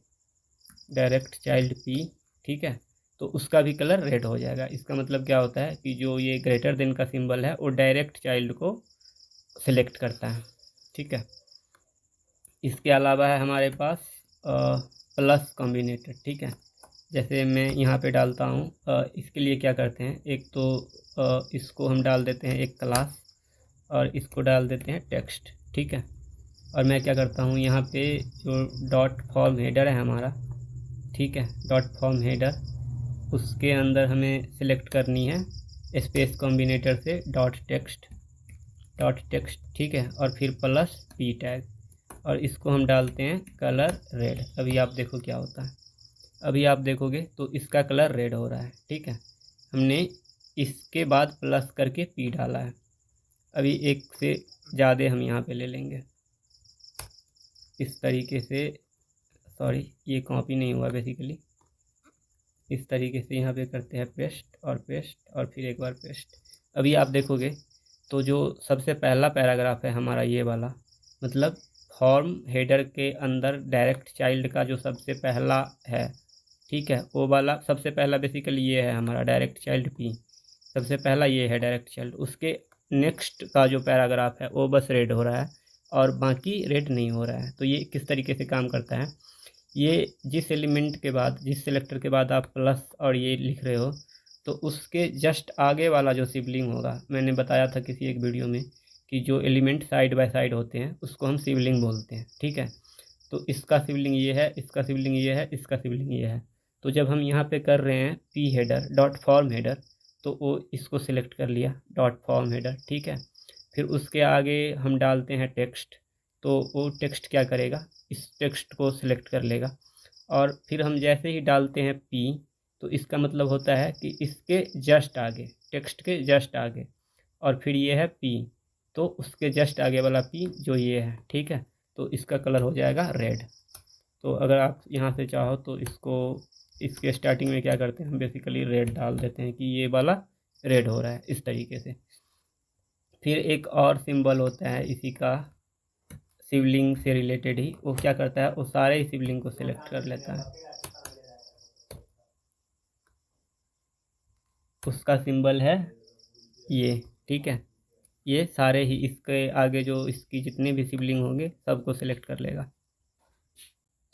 डायरेक्ट चाइल्ड पी, ठीक है, तो उसका भी कलर रेड हो जाएगा। इसका मतलब क्या होता है कि जो ये ग्रेटर देन का सिंबल है वो डायरेक्ट चाइल्ड को सिलेक्ट करता है, ठीक है। इसके अलावा है हमारे पास प्लस कॉम्बिनेटर, ठीक है। जैसे मैं यहाँ पे डालता हूँ, इसके लिए क्या करते हैं, एक तो इसको हम डाल देते हैं एक क्लास और इसको डाल देते हैं टेक्स्ट, ठीक है। और मैं क्या करता हूँ, यहाँ पे जो डॉट फॉर्म हेडर है हमारा, ठीक है, डॉट फॉर्म हेडर, उसके अंदर हमें सिलेक्ट करनी है स्पेस कॉम्बिनेटर से डॉट टेक्स्ट, ठीक है, और फिर प्लस पी टैग। और इसको हम डालते हैं कलर रेड। अभी आप देखो क्या होता है, अभी आप देखोगे तो इसका कलर रेड हो रहा है, ठीक है। हमने इसके बाद प्लस करके पी डाला है। अभी एक से ज़्यादा हम यहाँ पे ले लेंगे इस तरीके से, सॉरी ये कॉपी नहीं हुआ बेसिकली, इस तरीके से यहाँ पे करते हैं पेस्ट और फिर एक बार पेस्ट। अभी आप देखोगे तो जो सबसे पहला पैराग्राफ है हमारा ये वाला, मतलब फॉर्म हेडर के अंदर डायरेक्ट चाइल्ड का जो सबसे पहला है, ठीक है, वो वाला सबसे पहला बेसिकली ये है हमारा डायरेक्ट चाइल्ड पी, सबसे पहला ये है डायरेक्ट चाइल्ड। उसके नेक्स्ट का जो पैराग्राफ है वो बस रेड हो रहा है और बाकी रेड नहीं हो रहा है। तो ये किस तरीके से काम करता है, ये जिस एलिमेंट के बाद, जिस सेलेक्टर के बाद आप प्लस और ये लिख रहे हो, तो उसके जस्ट आगे वाला जो सिबलिंग होगा, मैंने बताया था किसी एक वीडियो में कि जो एलिमेंट साइड बाय साइड होते हैं उसको हम सिबलिंग बोलते हैं, ठीक है। तो इसका सिबलिंग ये है, इसका सिबलिंग ये है, इसका सिबलिंग ये है। तो जब हम यहाँ पे कर रहे हैं P header dot form header, तो वो इसको सिलेक्ट कर लिया डॉट फॉर्म हेडर, ठीक है। फिर उसके आगे हम डालते हैं टेक्स्ट, तो वो टेक्स्ट क्या करेगा, इस टेक्स्ट को सिलेक्ट कर लेगा। और फिर हम जैसे ही डालते हैं पी, तो इसका मतलब होता है कि इसके जस्ट आगे, टेक्स्ट के जस्ट आगे, और फिर ये है पी, तो उसके जस्ट आगे वाला पी जो ये है, ठीक है। तो इसका कलर हो जाएगा रेड। तो अगर आप यहाँ से चाहो तो इसको, इसके स्टार्टिंग में क्या करते हैं हम बेसिकली रेड डाल देते हैं कि ये वाला रेड हो रहा है इस तरीके से। फिर एक और सिंबल होता है इसी का, सिबलिंग से रिलेटेड ही, वो क्या करता है, वो सारे ही सिबलिंग को सिलेक्ट कर लेता है। उसका सिंबल है ये, ठीक है। ये सारे ही इसके आगे जो इसकी जितने भी सिबलिंग होंगे सबको सिलेक्ट कर लेगा।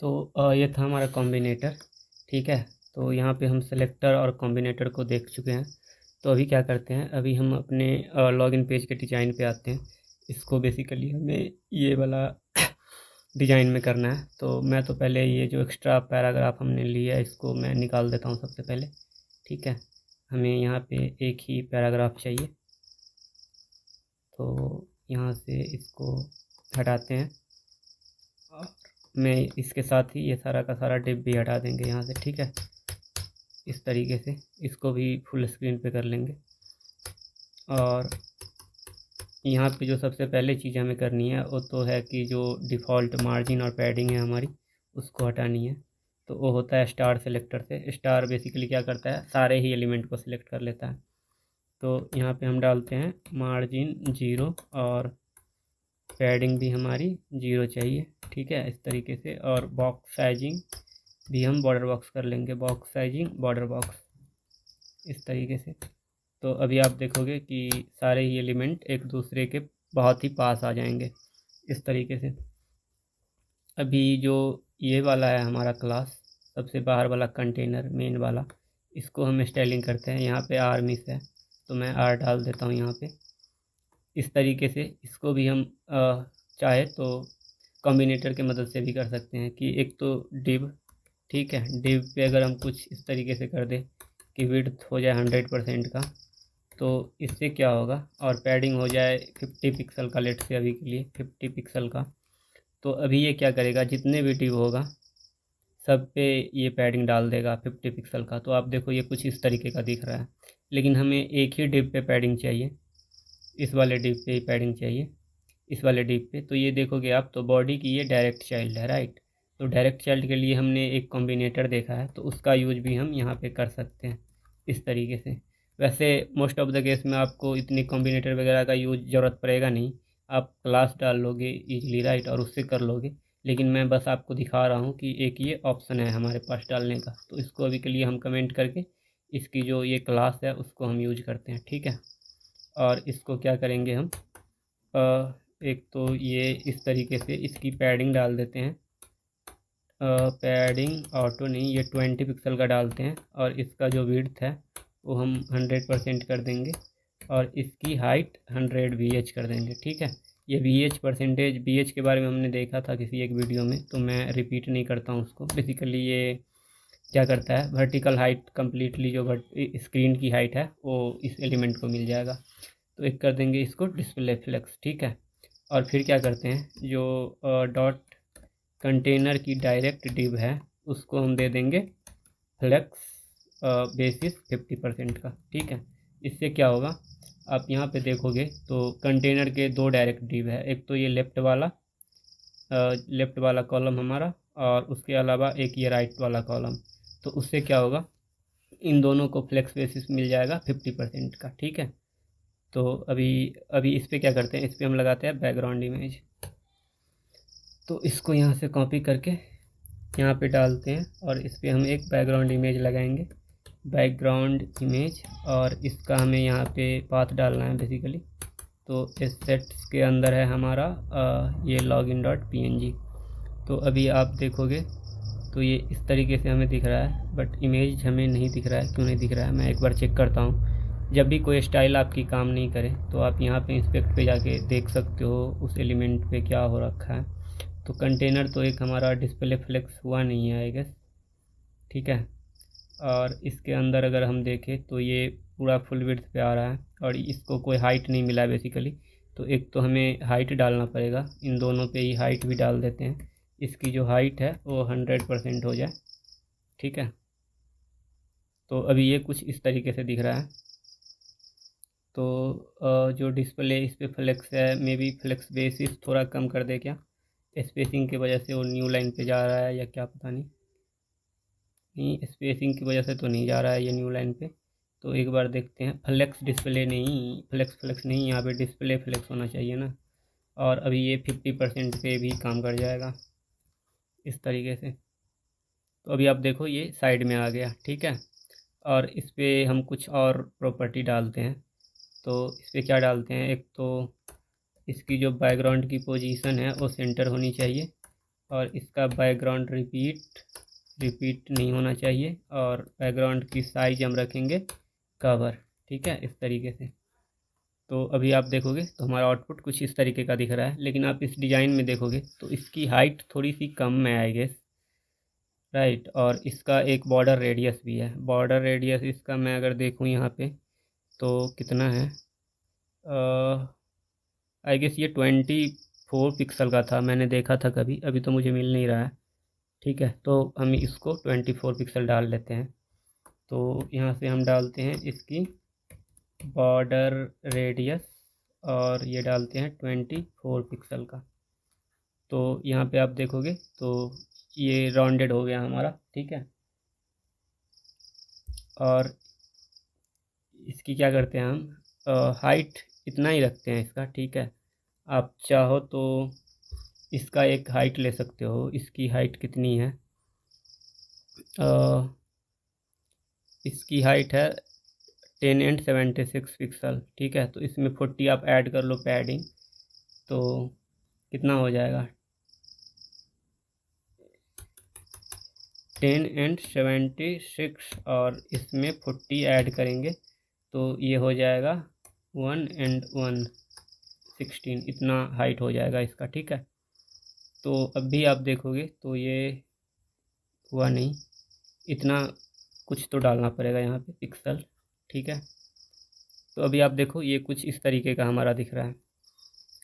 तो ये था हमारा कॉम्बिनेटर, ठीक है। तो यहाँ पे हम सेलेक्टर और कॉम्बिनेटर को देख चुके हैं। तो अभी क्या करते हैं, अभी हम अपने लॉगिन पेज के डिज़ाइन पे आते हैं। इसको बेसिकली हमें ये वाला डिज़ाइन में करना है। तो मैं तो पहले ये जो एक्स्ट्रा पैराग्राफ हमने लिया है इसको मैं निकाल देता हूँ सबसे पहले, ठीक है। हमें यहाँ पे एक ही पैराग्राफ चाहिए, तो यहाँ से इसको हटाते हैं और मैं इसके साथ ही ये सारा का सारा डिप भी हटा देंगे यहाँ से, ठीक है। इस तरीके से इसको भी फुल स्क्रीन पे कर लेंगे। और यहाँ पे जो सबसे पहले चीज़ हमें करनी है वो तो है कि जो डिफ़ॉल्ट मार्जिन और पैडिंग है हमारी, उसको हटानी है। तो वो होता है स्टार सेलेक्टर से। स्टार बेसिकली क्या करता है, सारे ही एलिमेंट को सिलेक्ट कर लेता है। तो यहाँ पे हम डालते हैं मार्जिन 0 और पैडिंग भी हमारी 0 चाहिए, ठीक है, इस तरीके से। और बॉक्स साइजिंग भी हम बॉर्डर बॉक्स कर लेंगे, बॉक्स साइजिंग बॉर्डर बॉक्स, इस तरीके से। तो अभी आप देखोगे कि सारे ही एलिमेंट एक दूसरे के बहुत ही पास आ जाएंगे इस तरीके से। अभी जो ये वाला है हमारा क्लास, सबसे बाहर वाला कंटेनर मेन वाला, इसको हम स्टाइलिंग करते हैं। यहाँ पे आर मिस है तो मैं आर डाल देता हूँ यहाँ पे। इस तरीके से इसको भी हम चाहे तो कॉम्बिनेटर के मदद से भी कर सकते हैं कि एक तो डिव, ठीक है, डिव पे अगर हम कुछ इस तरीके से कर दें कि विड्थ हो जाए 100% का, तो इससे क्या होगा, और पैडिंग हो जाए 50 पिक्सल का, लेट से अभी के लिए 50 पिक्सल का। तो अभी ये क्या करेगा, जितने भी डिव होगा सब पे ये पैडिंग डाल देगा 50 पिक्सल का। तो आप देखो ये कुछ इस तरीके का दिख रहा है, लेकिन हमें एक ही डिव पे पैडिंग चाहिए, इस वाले डिव पे ही पैडिंग चाहिए, इस वाले डिव पे। तो ये देखोगे आप, तो बॉडी की ये डायरेक्ट चाइल्ड है, राइट। तो डायरेक्ट चाइल्ड के लिए हमने एक कॉम्बिनेटर देखा है, तो उसका यूज भी हम यहाँ पे कर सकते हैं इस तरीके से। वैसे मोस्ट ऑफ द केस में आपको इतनी कॉम्बिनेटर वगैरह का यूज ज़रूरत पड़ेगा नहीं, आप क्लास डाल लोगे ईजिली, राइट, और उससे कर लोगे। लेकिन मैं बस आपको दिखा रहा हूँ कि एक ये ऑप्शन है हमारे पास डालने का। तो इसको अभी के लिए हम कमेंट करके इसकी जो ये क्लास है उसको हम यूज करते हैं, ठीक है। और इसको क्या करेंगे हम, एक तो ये इस तरीके से इसकी पैडिंग डाल देते हैं, पैडिंग ऑटो नहीं, ये 20 पिक्सल का डालते हैं। और इसका जो विड्थ है वो हम 100% कर देंगे और इसकी हाइट 100 VH कर देंगे, ठीक है। ये VH परसेंटेज, VH के बारे में हमने देखा था किसी एक वीडियो में, तो मैं रिपीट नहीं करता हूँ उसको। बेसिकली ये क्या करता है, वर्टिकल हाइट कम्प्लीटली जो स्क्रीन की हाइट है वो इस एलिमेंट को मिल जाएगा। तो एक कर देंगे इसको डिस्प्ले फ्लेक्स, ठीक है। और फिर क्या करते हैं, जो डॉट कंटेनर की डायरेक्ट डिव है उसको हम दे देंगे फ्लेक्स बेसिस 50% का। ठीक है, इससे क्या होगा, आप यहाँ पे देखोगे तो कंटेनर के दो डायरेक्ट डिव है, एक तो ये लेफ़्ट वाला कॉलम हमारा, और उसके अलावा एक ये राइट वाला कॉलम। तो उससे क्या होगा, इन दोनों को फ्लेक्स बेसिस मिल जाएगा 50% का। ठीक है, तो अभी अभी इस पर क्या करते हैं, इस पर हम लगाते हैं बैकग्राउंड इमेज। तो इसको यहाँ से कॉपी करके यहाँ पे डालते हैं और इस पर हम एक बैकग्राउंड इमेज लगाएंगे, बैकग्राउंड इमेज। और इसका हमें यहाँ पे पाथ डालना है बेसिकली। तो एसेट्स के अंदर है हमारा ये login.png। तो अभी आप देखोगे तो ये इस तरीके से हमें दिख रहा है, बट इमेज हमें नहीं दिख रहा है। क्यों नहीं दिख रहा है, मैं एक बार चेक करता हूँ। जब भी कोई स्टाइल आपकी काम नहीं करे तो आप यहाँ पे इंस्पेक्ट पे जाके देख सकते हो उस एलिमेंट पे क्या हो रखा है। तो कंटेनर तो एक हमारा डिस्प्ले फ्लेक्स हुआ नहीं है आई गेस। ठीक है, और इसके अंदर अगर हम देखें तो ये पूरा फुल विड्थ पे आ रहा है और इसको कोई हाइट नहीं मिला है बेसिकली। तो एक तो हमें हाइट डालना पड़ेगा, इन दोनों पे ही हाइट भी डाल देते हैं। इसकी जो हाइट है वो 100% हो जाए। ठीक है, तो अभी ये कुछ इस तरीके से दिख रहा है। तो जो डिस्प्ले इस पर फ्लेक्स है, मे बी फ्लेक्स बेसिस थोड़ा कम कर दे क्या, स्पेसिंग की वजह से वो न्यू लाइन पे जा रहा है या क्या पता नहीं। नहीं, स्पेसिंग की वजह से तो नहीं जा रहा है ये न्यू लाइन पे। तो एक बार देखते हैं, फ्लेक्स डिस्प्ले नहीं, फ्लेक्स नहीं, यहाँ पे डिस्प्ले फ्लेक्स होना चाहिए ना। और अभी ये 50% पे भी काम कर जाएगा इस तरीके से। तो अभी आप देखो ये साइड में आ गया। ठीक है, और इस पर हम कुछ और प्रॉपर्टी डालते हैं। तो इस पर क्या डालते हैं, एक तो इसकी जो बैकग्राउंड की पोजीशन है वो सेंटर होनी चाहिए, और इसका बैकग्राउंड रिपीट नहीं होना चाहिए, और बैकग्राउंड की साइज हम रखेंगे कवर। ठीक है, इस तरीके से। तो अभी आप देखोगे तो हमारा आउटपुट कुछ इस तरीके का दिख रहा है, लेकिन आप इस डिज़ाइन में देखोगे तो इसकी हाइट थोड़ी सी कम है आई गेस, राइट। और इसका एक बॉर्डर रेडियस भी है। बॉर्डर रेडियस इसका मैं अगर देखूँ यहाँ पे तो कितना है, आई गेस ये 24 पिक्सल का था, मैंने देखा था कभी, अभी तो मुझे मिल नहीं रहा है। ठीक है, तो हम इसको 24 पिक्सल डाल लेते हैं। तो यहाँ से हम डालते हैं इसकी बॉर्डर रेडियस और ये डालते हैं 24 पिक्सल का। तो यहाँ पे आप देखोगे तो ये राउंडेड हो गया हमारा। ठीक है, और इसकी क्या करते हैं हम, हाइट इतना ही रखते हैं इसका। ठीक है, आप चाहो तो इसका एक हाइट ले सकते हो। इसकी हाइट कितनी है, इसकी हाइट है 10 एंड 76 पिक्सल। ठीक है, तो इसमें 40 आप ऐड कर लो पैडिंग, तो कितना हो जाएगा, 10 एंड 76 और इसमें 40 ऐड करेंगे तो ये हो जाएगा 1 एंड 1 16, इतना हाइट हो जाएगा इसका। ठीक है, तो अब भी आप देखोगे तो ये हुआ नहीं, इतना कुछ तो डालना पड़ेगा यहाँ पे पिक्सल। ठीक है, तो अभी आप देखो ये कुछ इस तरीके का हमारा दिख रहा है।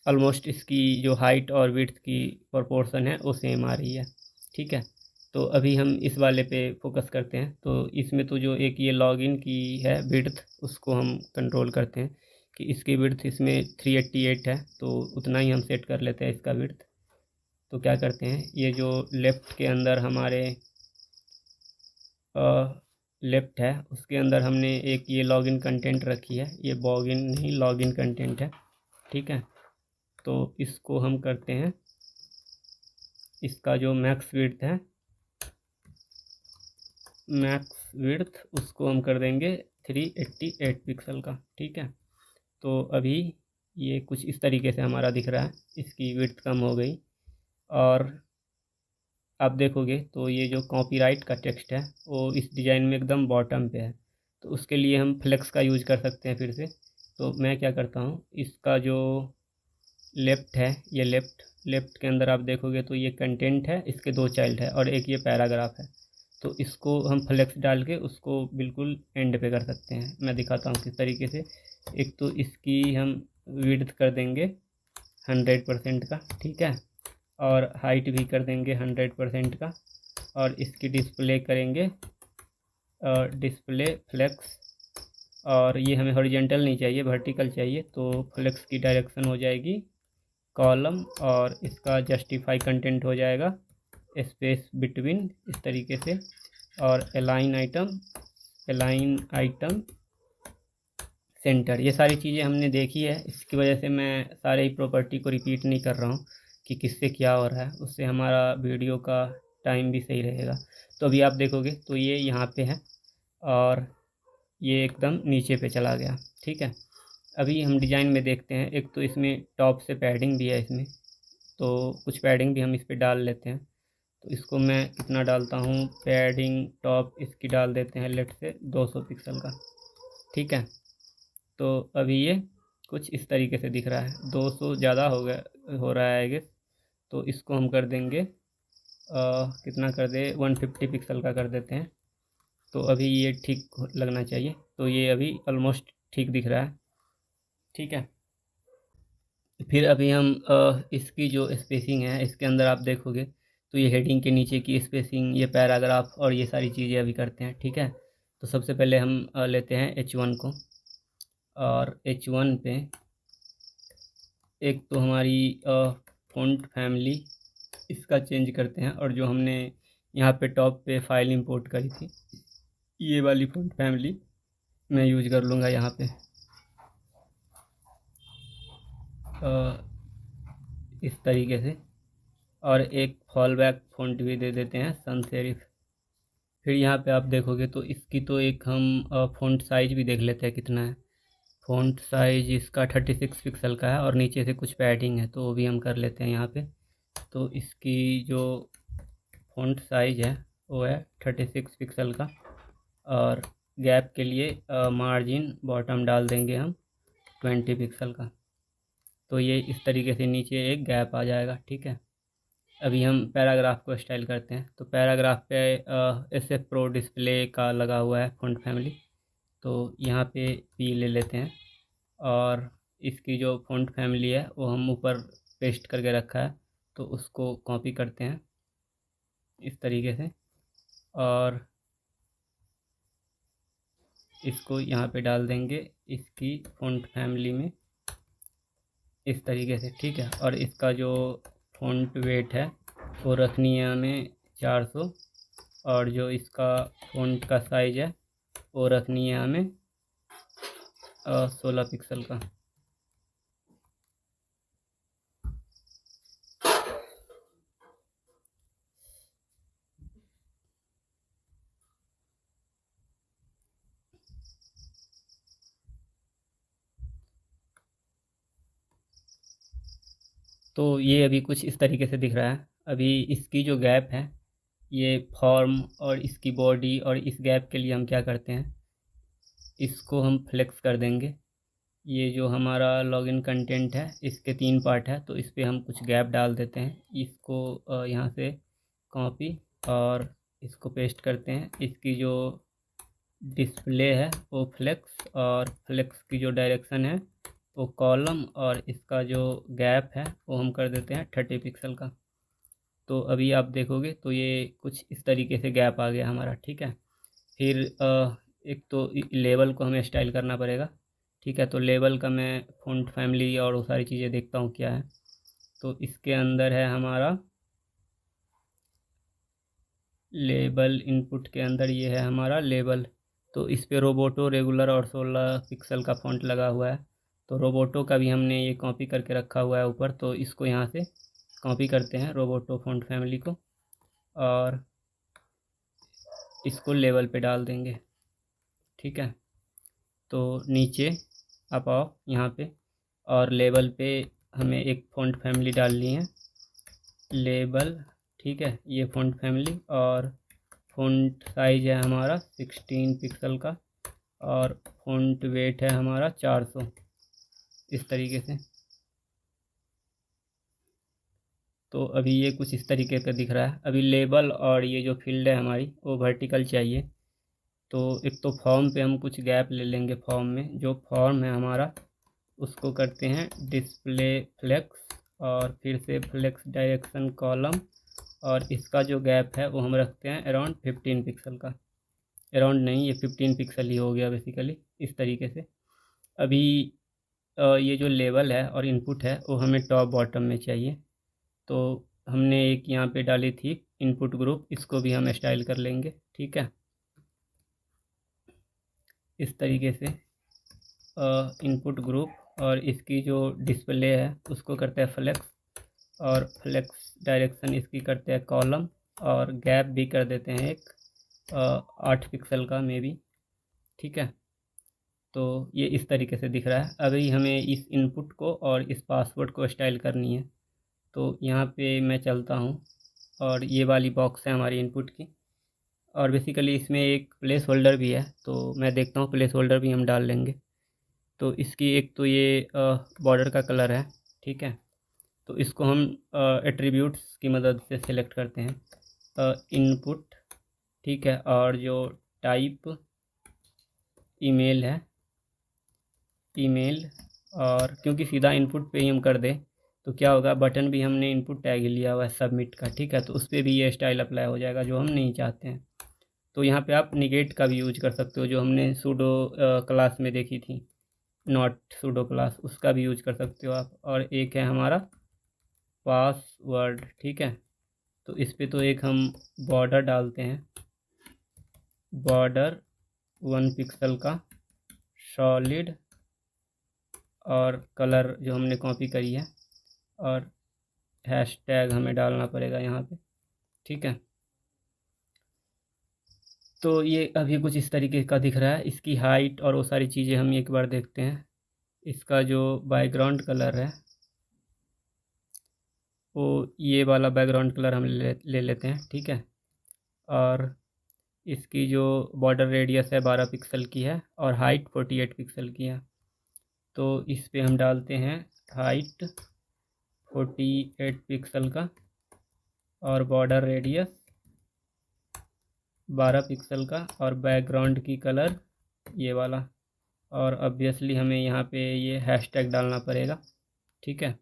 ऑलमोस्ट इसकी जो हाइट और विड्थ की प्रोपोर्शन है वो सेम आ रही है। ठीक है, तो अभी हम इस वाले पे फोकस करते हैं। तो इसमें तो जो एक ये लॉगिन की है विड्थ, उसको हम कंट्रोल करते हैं कि इसकी विड्थ इसमें 388 है, तो उतना ही हम सेट कर लेते हैं इसका विड्थ। तो क्या करते हैं, ये जो लेफ़्ट के अंदर हमारे लेफ़्ट है उसके अंदर हमने एक ये लॉगिन कंटेंट रखी है, ये बॉगिन नहीं लॉगिन कंटेंट है। ठीक है, तो इसको हम करते हैं, इसका जो मैक्स विड्थ उसको हम कर देंगे 388 पिक्सल का। ठीक है, तो अभी ये कुछ इस तरीके से हमारा दिख रहा है, इसकी विड्थ कम हो गई। और आप देखोगे तो ये जो कॉपीराइट का टेक्स्ट है वो इस डिज़ाइन में एकदम बॉटम पे है, तो उसके लिए हम फ्लेक्स का यूज़ कर सकते हैं फिर से। तो मैं क्या करता हूँ, इसका जो लेफ़्ट है, ये लेफ़्ट के अंदर आप देखोगे तो ये कंटेंट है, इसके दो चाइल्ड है और एक ये पैराग्राफ है। तो इसको हम फ्लेक्स डाल के उसको बिल्कुल एंड पे कर सकते हैं। मैं दिखाता हूँ किस तरीके से। एक तो इसकी हम विड्थ कर देंगे 100% का, ठीक है। और हाइट भी कर देंगे 100% का। और इसकी डिस्प्ले करेंगे डिस्प्ले फ्लेक्स, और ये हमें हॉरिजेंटल नहीं चाहिए, वर्टिकल चाहिए। तो फ्लेक्स की डायरेक्शन हो जाएगी कॉलम, और इसका जस्टिफाई कंटेंट हो जाएगा स्पेस बिटवीन, इस तरीके से। और अलाइन आइटम सेंटर, ये सारी चीज़ें हमने देखी है। इसकी वजह से मैं सारे ही प्रॉपर्टी को रिपीट नहीं कर रहा हूँ कि किससे क्या हो रहा है, उससे हमारा वीडियो का टाइम भी सही रहेगा। तो अभी आप देखोगे तो ये यहाँ पे है और ये एकदम नीचे पे चला गया, ठीक है। अभी हम डिज़ाइन में देखते हैं। एक तो इसमें टॉप से पैडिंग भी है इसमें, तो कुछ पैडिंग भी हम इस पर डाल लेते हैं। तो इसको मैं कितना डालता हूँ, पैडिंग टॉप इसकी डाल देते हैं लेट से 200 पिक्सल का, ठीक है। तो अभी ये कुछ इस तरीके से दिख रहा है, 200 ज़्यादा हो रहा है आई गेस। तो इसको हम कर देंगे कितना कर दे, 150 पिक्सल का कर देते हैं। तो अभी ये ठीक लगना चाहिए। तो ये अभी ऑलमोस्ट ठीक दिख रहा है, ठीक है। फिर अभी हम इसकी जो स्पेसिंग है, इसके अंदर आप देखोगे तो ये हेडिंग के नीचे की स्पेसिंग, ये पैराग्राफ और ये सारी चीज़ें अभी करते हैं, ठीक है। तो सबसे पहले हम लेते हैं H1 को, और H1 पे एक तो हमारी फ़ॉन्ट फैमिली इसका चेंज करते हैं। और जो हमने यहाँ पे टॉप पे फाइल इंपोर्ट करी थी, ये वाली फ़ॉन्ट फैमिली मैं यूज कर लूँगा यहाँ पे इस तरीके से। और एक फॉल बैक फ़ॉन्ट भी दे देते हैं sans serif। फिर यहाँ पे आप देखोगे तो इसकी तो एक हम फ़ॉन्ट साइज़ भी देख लेते हैं कितना है। फ़ॉन्ट साइज़ इसका 36 पिक्सल का है और नीचे से कुछ पैडिंग है, तो वो भी हम कर लेते हैं यहाँ पे। तो इसकी जो फ़ॉन्ट साइज़ है वो है 36 पिक्सल का। और गैप के लिए मार्जिन बॉटम डाल देंगे हम 20 पिक्सल का। तो ये इस तरीके से नीचे एक गैप आ जाएगा, ठीक है। अभी हम पैराग्राफ को स्टाइल करते हैं। तो पैराग्राफ पे SF Pro डिस्प्ले का लगा हुआ है फ़ॉन्ट फैमिली, तो यहाँ पे P ले लेते हैं। और इसकी जो फ़ॉन्ट फैमिली है वो हम ऊपर पेस्ट करके रखा है, तो उसको कॉपी करते हैं इस तरीके से, और इसको यहाँ पे डाल देंगे इसकी फ़ॉन्ट फैमिली में इस तरीके से, ठीक है। और इसका जो फ़ॉन्ट वेट है वो रखनी है हमें 400, और जो इसका फ़ॉन्ट का साइज़ है वो रखनी है हमें 16 पिक्सल का। तो ये अभी कुछ इस तरीके से दिख रहा है। अभी इसकी जो गैप है, ये फॉर्म और इसकी बॉडी, और इस गैप के लिए हम क्या करते हैं, इसको हम फ्लेक्स कर देंगे। ये जो हमारा लॉगिन कंटेंट है इसके 3 पार्ट है, तो इस पर हम कुछ गैप डाल देते हैं। इसको यहाँ से कॉपी और इसको पेस्ट करते हैं। इसकी जो डिस्प्ले है वो फ्लेक्स, और फ्लेक्स की जो डायरेक्शन है वो कॉलम, और इसका जो गैप है वो हम कर देते हैं 30 पिक्सल का। तो अभी आप देखोगे तो ये कुछ इस तरीके से गैप आ गया हमारा, ठीक है। फिर एक तो लेबल को हमें स्टाइल करना पड़ेगा, ठीक है। तो लेबल का मैं फ़ॉन्ट फैमिली और वो सारी चीज़ें देखता हूँ क्या है। तो इसके अंदर है हमारा लेबल, इनपुट के अंदर ये है हमारा लेबल। तो इस पे रोबोटो रेगुलर और 16 पिक्सल का फ़ॉन्ट लगा हुआ है। तो रोबोटो का भी हमने ये कॉपी करके रखा हुआ है ऊपर, तो इसको यहाँ से कॉपी करते हैं रोबोटो फ़ॉन्ट फैमिली को, और इसको लेबल पे डाल देंगे, ठीक है। तो नीचे आप आओ यहाँ पे, और लेबल पे हमें एक फ़ॉन्ट फैमिली डालनी है, लेबल, ठीक है। ये फ़ॉन्ट फैमिली, और फ़ॉन्ट साइज़ है हमारा 16 पिक्सल का, और फ़ॉन्ट वेट है हमारा 400 इस तरीके से। तो अभी ये कुछ इस तरीके का दिख रहा है। अभी लेबल और ये जो फील्ड है हमारी वो वर्टिकल चाहिए। तो एक तो फॉर्म पे हम कुछ गैप ले लेंगे। फॉर्म में जो फॉर्म है हमारा उसको करते हैं डिस्प्ले फ्लेक्स, और फिर से फ्लेक्स डायरेक्शन कॉलम, और इसका जो गैप है वो हम रखते हैं अराउंड 15 पिक्सल का। अराउंड नहीं, ये 15 पिक्सल ही हो गया बेसिकली, इस तरीके से। अभी ये जो लेवल है और इनपुट है वो हमें टॉप बॉटम में चाहिए, तो हमने एक यहाँ पे डाली थी इनपुट ग्रुप, इसको भी हम स्टाइल कर लेंगे। ठीक है, इस तरीके से इनपुट ग्रुप, और इसकी जो डिस्प्ले है उसको करते हैं फ्लेक्स, और फ्लेक्स डायरेक्शन इसकी करते हैं कॉलम, और गैप भी कर देते हैं एक 8 पिक्सल का मे बी। ठीक है, तो ये इस तरीके से दिख रहा है। अभी हमें इस इनपुट को और इस पासवर्ड को स्टाइल करनी है, तो यहाँ पे मैं चलता हूँ, और ये वाली बॉक्स है हमारी इनपुट की, और बेसिकली इसमें एक प्लेस होल्डर भी है, तो मैं देखता हूँ प्लेस होल्डर भी हम डाल लेंगे। तो इसकी एक तो ये बॉर्डर का कलर है। ठीक है, तो इसको हम एट्रीब्यूट्स की मदद से सिलेक्ट करते हैं, इनपुट। ठीक है, और जो टाइप ईमेल है, ईमेल, और क्योंकि सीधा इनपुट पे ही हम कर दें तो क्या होगा, बटन भी हमने इनपुट टैग ही लिया हुआ है सबमिट का। ठीक है, तो उस पर भी ये स्टाइल अप्लाई हो जाएगा जो हम नहीं चाहते हैं। तो यहाँ पे आप निगेट का भी यूज कर सकते हो, जो हमने सूडो क्लास में देखी थी, नॉट सूडो क्लास, उसका भी यूज कर सकते हो आप। और एक है हमारा पासवर्ड। ठीक है, तो इस पे तो एक हम बॉर्डर डालते हैं, बॉर्डर 1 पिक्सल का सॉलिड, और कलर जो हमने कॉपी करी है, और हैशटैग हमें डालना पड़ेगा यहाँ पे। ठीक है, तो ये अभी कुछ इस तरीके का दिख रहा है। इसकी हाइट और वो सारी चीज़ें हम एक बार देखते हैं। इसका जो बैकग्राउंड कलर है वो ये वाला बैकग्राउंड कलर हम ले लेते हैं। ठीक है, और इसकी जो बॉर्डर रेडियस है 12 पिक्सल की है, और हाइट 48 पिक्सल की है, तो इस पे हम डालते हैं हाइट 48 पिक्सल का, और बॉर्डर रेडियस 12 पिक्सल का, और बैकग्राउंड की कलर ये वाला, और ऑब्वियसली हमें यहाँ पे ये हैशटैग डालना पड़ेगा। ठीक है,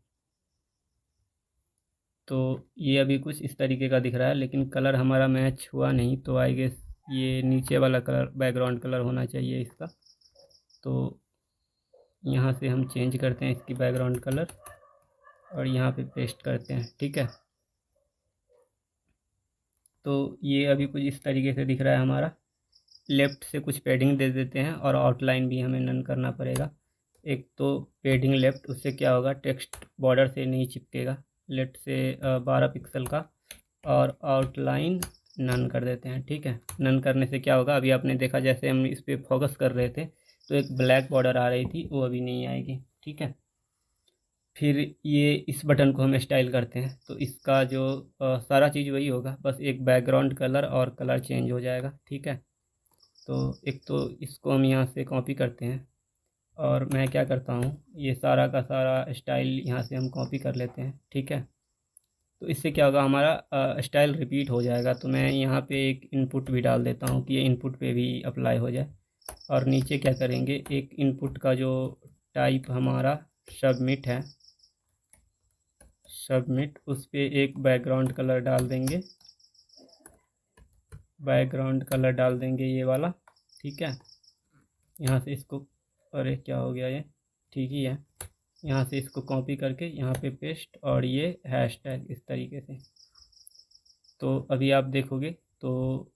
तो ये अभी कुछ इस तरीके का दिख रहा है, लेकिन कलर हमारा मैच हुआ नहीं, तो आई गेस ये नीचे वाला कलर बैकग्राउंड कलर होना चाहिए इसका। तो यहाँ से हम चेंज करते हैं इसकी बैकग्राउंड कलर, और यहाँ पे पेस्ट करते हैं। ठीक है, तो ये अभी कुछ इस तरीके से दिख रहा है हमारा। लेफ़्ट से कुछ पेडिंग दे देते हैं, और आउटलाइन भी हमें नन करना पड़ेगा। एक तो पेडिंग लेफ़्ट, उससे क्या होगा, टेक्स्ट बॉर्डर से नहीं चिपकेगा। लेफ्ट से 12 पिक्सल का, और आउटलाइन नन कर देते हैं। ठीक है, नन करने से क्या होगा, अभी आपने देखा जैसे हम इस पर फोकस कर रहे थे तो एक ब्लैक बॉर्डर आ रही थी, वो अभी नहीं आएगी। ठीक है, फिर ये इस बटन को हम स्टाइल करते हैं, तो इसका जो सारा चीज़ वही होगा, बस एक बैकग्राउंड कलर और कलर चेंज हो जाएगा। ठीक है, तो एक तो इसको हम यहाँ से कॉपी करते हैं, और मैं क्या करता हूँ, ये सारा का सारा स्टाइल यहाँ से हम कॉपी कर लेते हैं। ठीक है, तो इससे क्या होगा, हमारा स्टाइल रिपीट हो जाएगा। तो मैं यहाँ पे एक इनपुट भी डाल देता हूँ कि ये इनपुट पे भी अप्लाई हो जाए। और नीचे क्या करेंगे, एक इनपुट का जो टाइप हमारा सबमिट है, सबमिट, उस पर एक बैकग्राउंड कलर डाल देंगे, बैकग्राउंड कलर डाल देंगे ये वाला। ठीक है, यहाँ से इसको, अरे क्या हो गया, ये ठीक ही है, यहाँ से इसको कॉपी करके यहाँ पे पेस्ट, और ये हैशटैग इस तरीके से। तो अभी आप देखोगे तो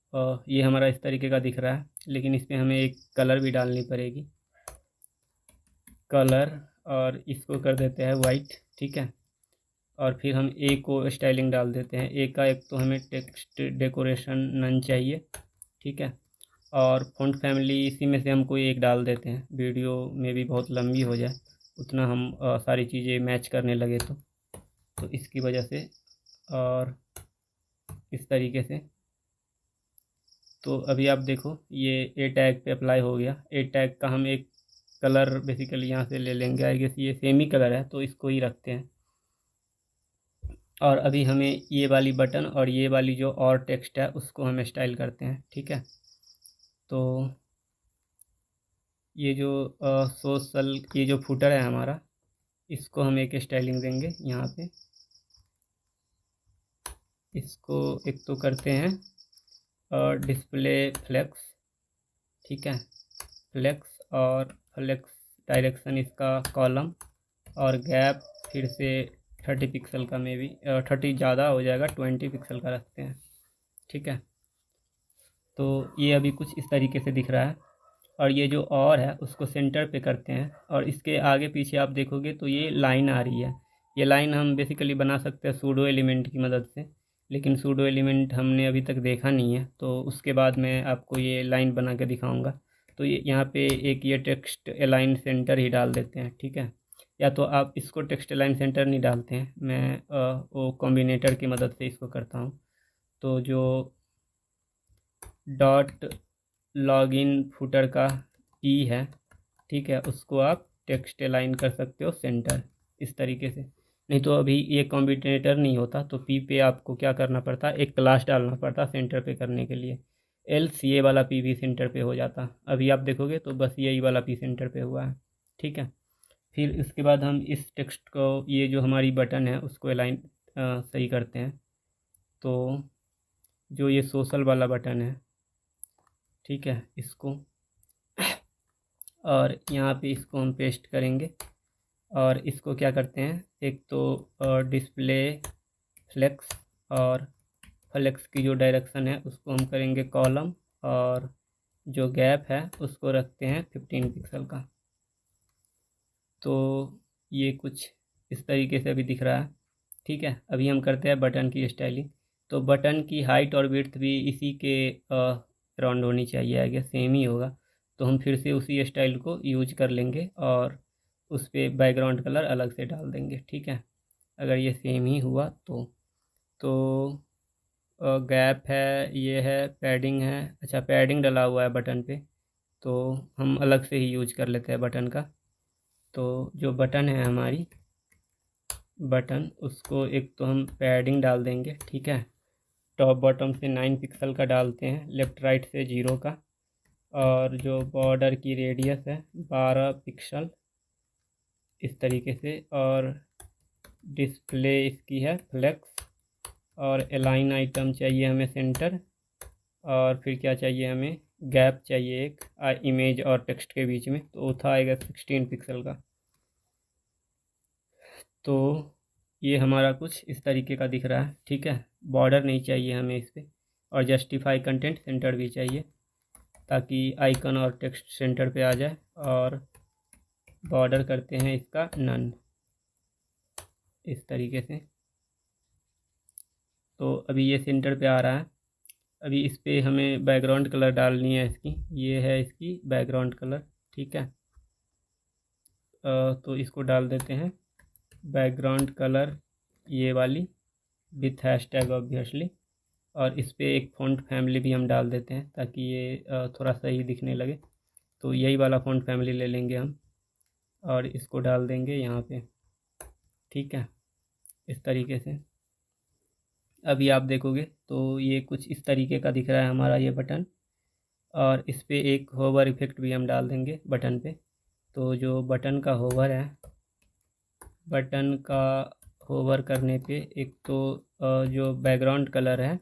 ये हमारा इस तरीके का दिख रहा है, लेकिन इसमें हमें एक कलर भी डालनी पड़ेगी, कलर, और इसको कर देते हैं वाइट। ठीक है, और फिर हम ए को स्टाइलिंग डाल देते हैं। ए का एक तो हमें टेक्स्ट डेकोरेशन नन चाहिए। ठीक है, और फ़ॉन्ट फैमिली इसी में से हम कोई एक डाल देते हैं, वीडियो में भी बहुत लंबी हो जाए उतना हम सारी चीज़ें मैच करने लगे तो इसकी वजह से, और इस तरीके से। तो अभी आप देखो ये ए टैग पे अप्लाई हो गया। ए टैग का हम एक कलर बेसिकली यहाँ से ले लेंगे, आई गेस ये सेम ही कलर है तो इसको ही रखते हैं। और अभी हमें ये वाली बटन और ये वाली जो और टेक्स्ट है उसको हम स्टाइल करते हैं। ठीक है, तो ये जो सोशल ये जो फुटर है हमारा, इसको हम एक स्टाइलिंग देंगे यहाँ पे। इसको एक तो करते हैं डिस्प्ले फ्लेक्स, ठीक है, फ्लेक्स और फ्लेक्स डायरेक्शन इसका कॉलम, और गैप फिर से 30 पिक्सल का, में भी 30 ज़्यादा हो जाएगा, 20 पिक्सल का रखते हैं, ठीक है। तो ये अभी कुछ इस तरीके से दिख रहा है, और ये जो और है उसको सेंटर पे करते हैं, और इसके आगे पीछे आप देखोगे तो ये लाइन आ रही है। ये लाइन हम बेसिकली बना सकते हैं सूडो एलिमेंट की मदद से, लेकिन सूडो एलिमेंट हमने अभी तक देखा नहीं है, तो उसके बाद मैं आपको ये लाइन बना के दिखाऊंगा। तो ये यहाँ पे एक ये टेक्स्ट अलाइन सेंटर ही डाल देते हैं, ठीक है। या तो आप इसको टेक्स्ट अलाइन सेंटर नहीं डालते हैं, मैं वो कॉम्बिनेटर की मदद से इसको करता हूँ। तो जो डॉट लॉगिन फुटर का ई है, ठीक है, उसको आप टेक्स्ट अलाइन कर सकते हो सेंटर इस तरीके से। नहीं तो अभी ये कॉम्बिनेटर नहीं होता, तो पी पे आपको क्या करना पड़ता, एक क्लास डालना पड़ता सेंटर पे करने के लिए, एल्स ये वाला पी भी सेंटर पे हो जाता। अभी आप देखोगे तो बस यही वाला पी सेंटर पे हुआ है, ठीक है। फिर इसके बाद हम इस टेक्स्ट को, ये जो हमारी बटन है उसको अलाइन सही करते हैं। तो जो ये सोशल वाला बटन है, ठीक है, इसको और यहाँ पे इसको हम पेस्ट करेंगे, और इसको क्या करते हैं, एक तो डिस्प्ले फ्लेक्स, और फ्लेक्स की जो डायरेक्शन है उसको हम करेंगे कॉलम, और जो गैप है उसको रखते हैं 15 पिक्सल का। तो ये कुछ इस तरीके से अभी दिख रहा है, ठीक है। अभी हम करते हैं बटन की स्टाइलिंग। तो बटन की हाइट और विड्थ भी इसी के अराउंड होनी चाहिए, आगे सेम ही होगा। तो हम फिर से उसी स्टाइल को यूज कर लेंगे, और उस पर बैकग्राउंड कलर अलग से डाल देंगे, ठीक है। अगर ये सेम ही हुआ तो गैप है, ये है, पैडिंग है, अच्छा पैडिंग डला हुआ है बटन पे, तो हम अलग से ही यूज कर लेते हैं बटन का। तो जो बटन है हमारी बटन, उसको एक तो हम पैडिंग डाल देंगे, ठीक है, टॉप बॉटम से 9 पिक्सल का डालते हैं, लेफ़्ट राइट से 0 का, और जो बॉर्डर की रेडियस है 12 पिक्सल इस तरीके से, और डिस्प्ले इसकी है फ्लेक्स, और अलाइन आइटम चाहिए हमें सेंटर, और फिर क्या चाहिए हमें, गैप चाहिए एक इमेज और टेक्स्ट के बीच में, तो वो था आएगा 16 पिक्सल का। तो ये हमारा कुछ इस तरीके का दिख रहा है, ठीक है। बॉर्डर नहीं चाहिए हमें इस पर, और जस्टिफाई कंटेंट सेंटर भी चाहिए, ताकि आइकन और टेक्स्ट सेंटर पे आ जाए, और बॉर्डर करते हैं इसका नन इस तरीके से। तो अभी ये सेंटर पे आ रहा है। अभी इस पर हमें बैकग्राउंड कलर डालनी है इसकी, ये है इसकी बैकग्राउंड कलर, ठीक है। तो इसको डाल देते हैं बैकग्राउंड कलर ये वाली, विथ हैशटैग ऑब्वियसली, और इस पर एक फ़ॉन्ट फैमिली भी हम डाल देते हैं ताकि ये थोड़ा सही दिखने लगे। तो यही वाला फ़ॉन्ट फैमिली ले लेंगे हम, और इसको डाल देंगे यहाँ पे, ठीक है, इस तरीके से। अभी आप देखोगे तो ये कुछ इस तरीके का दिख रहा है हमारा ये बटन, और इस पर एक होवर इफेक्ट भी हम डाल देंगे बटन पे। तो जो बटन का होवर है, बटन का होवर करने पे एक तो जो बैकग्राउंड कलर है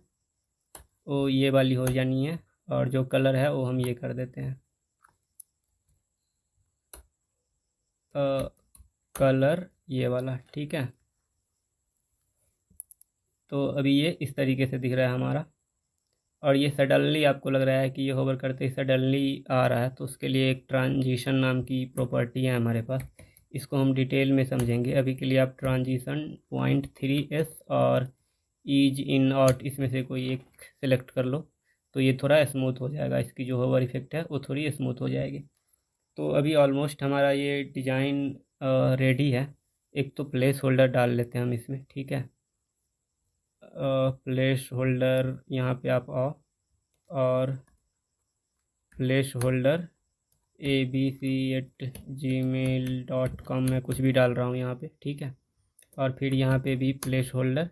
वो ये वाली हो जानी है, और जो कलर है वो हम ये कर देते हैं कलर ये वाला, ठीक है। तो अभी ये इस तरीके से दिख रहा है हमारा, और ये सडनली आपको लग रहा है कि ये होवर करते ही सडनली आ रहा है, तो उसके लिए एक ट्रांजिशन नाम की प्रॉपर्टी है हमारे पास, इसको हम डिटेल में समझेंगे। अभी के लिए आप ट्रांजिशन 0.3s और ईज इन आउट इसमें से कोई एक सिलेक्ट कर लो, तो ये थोड़ा स्मूथ हो जाएगा, इसकी जो होवर इफेक्ट है वो थोड़ी स्मूथ हो जाएगी। तो अभी ऑलमोस्ट हमारा ये डिज़ाइन रेडी है। एक तो प्लेस होल्डर डाल लेते हैं हम इसमें, ठीक है। प्लेस होल्डर यहाँ पे आप आओ, और प्लेस होल्डर abc@gmail.com में कुछ भी डाल रहा हूँ यहाँ पे, ठीक है। और फिर यहाँ पे भी प्लेस होल्डर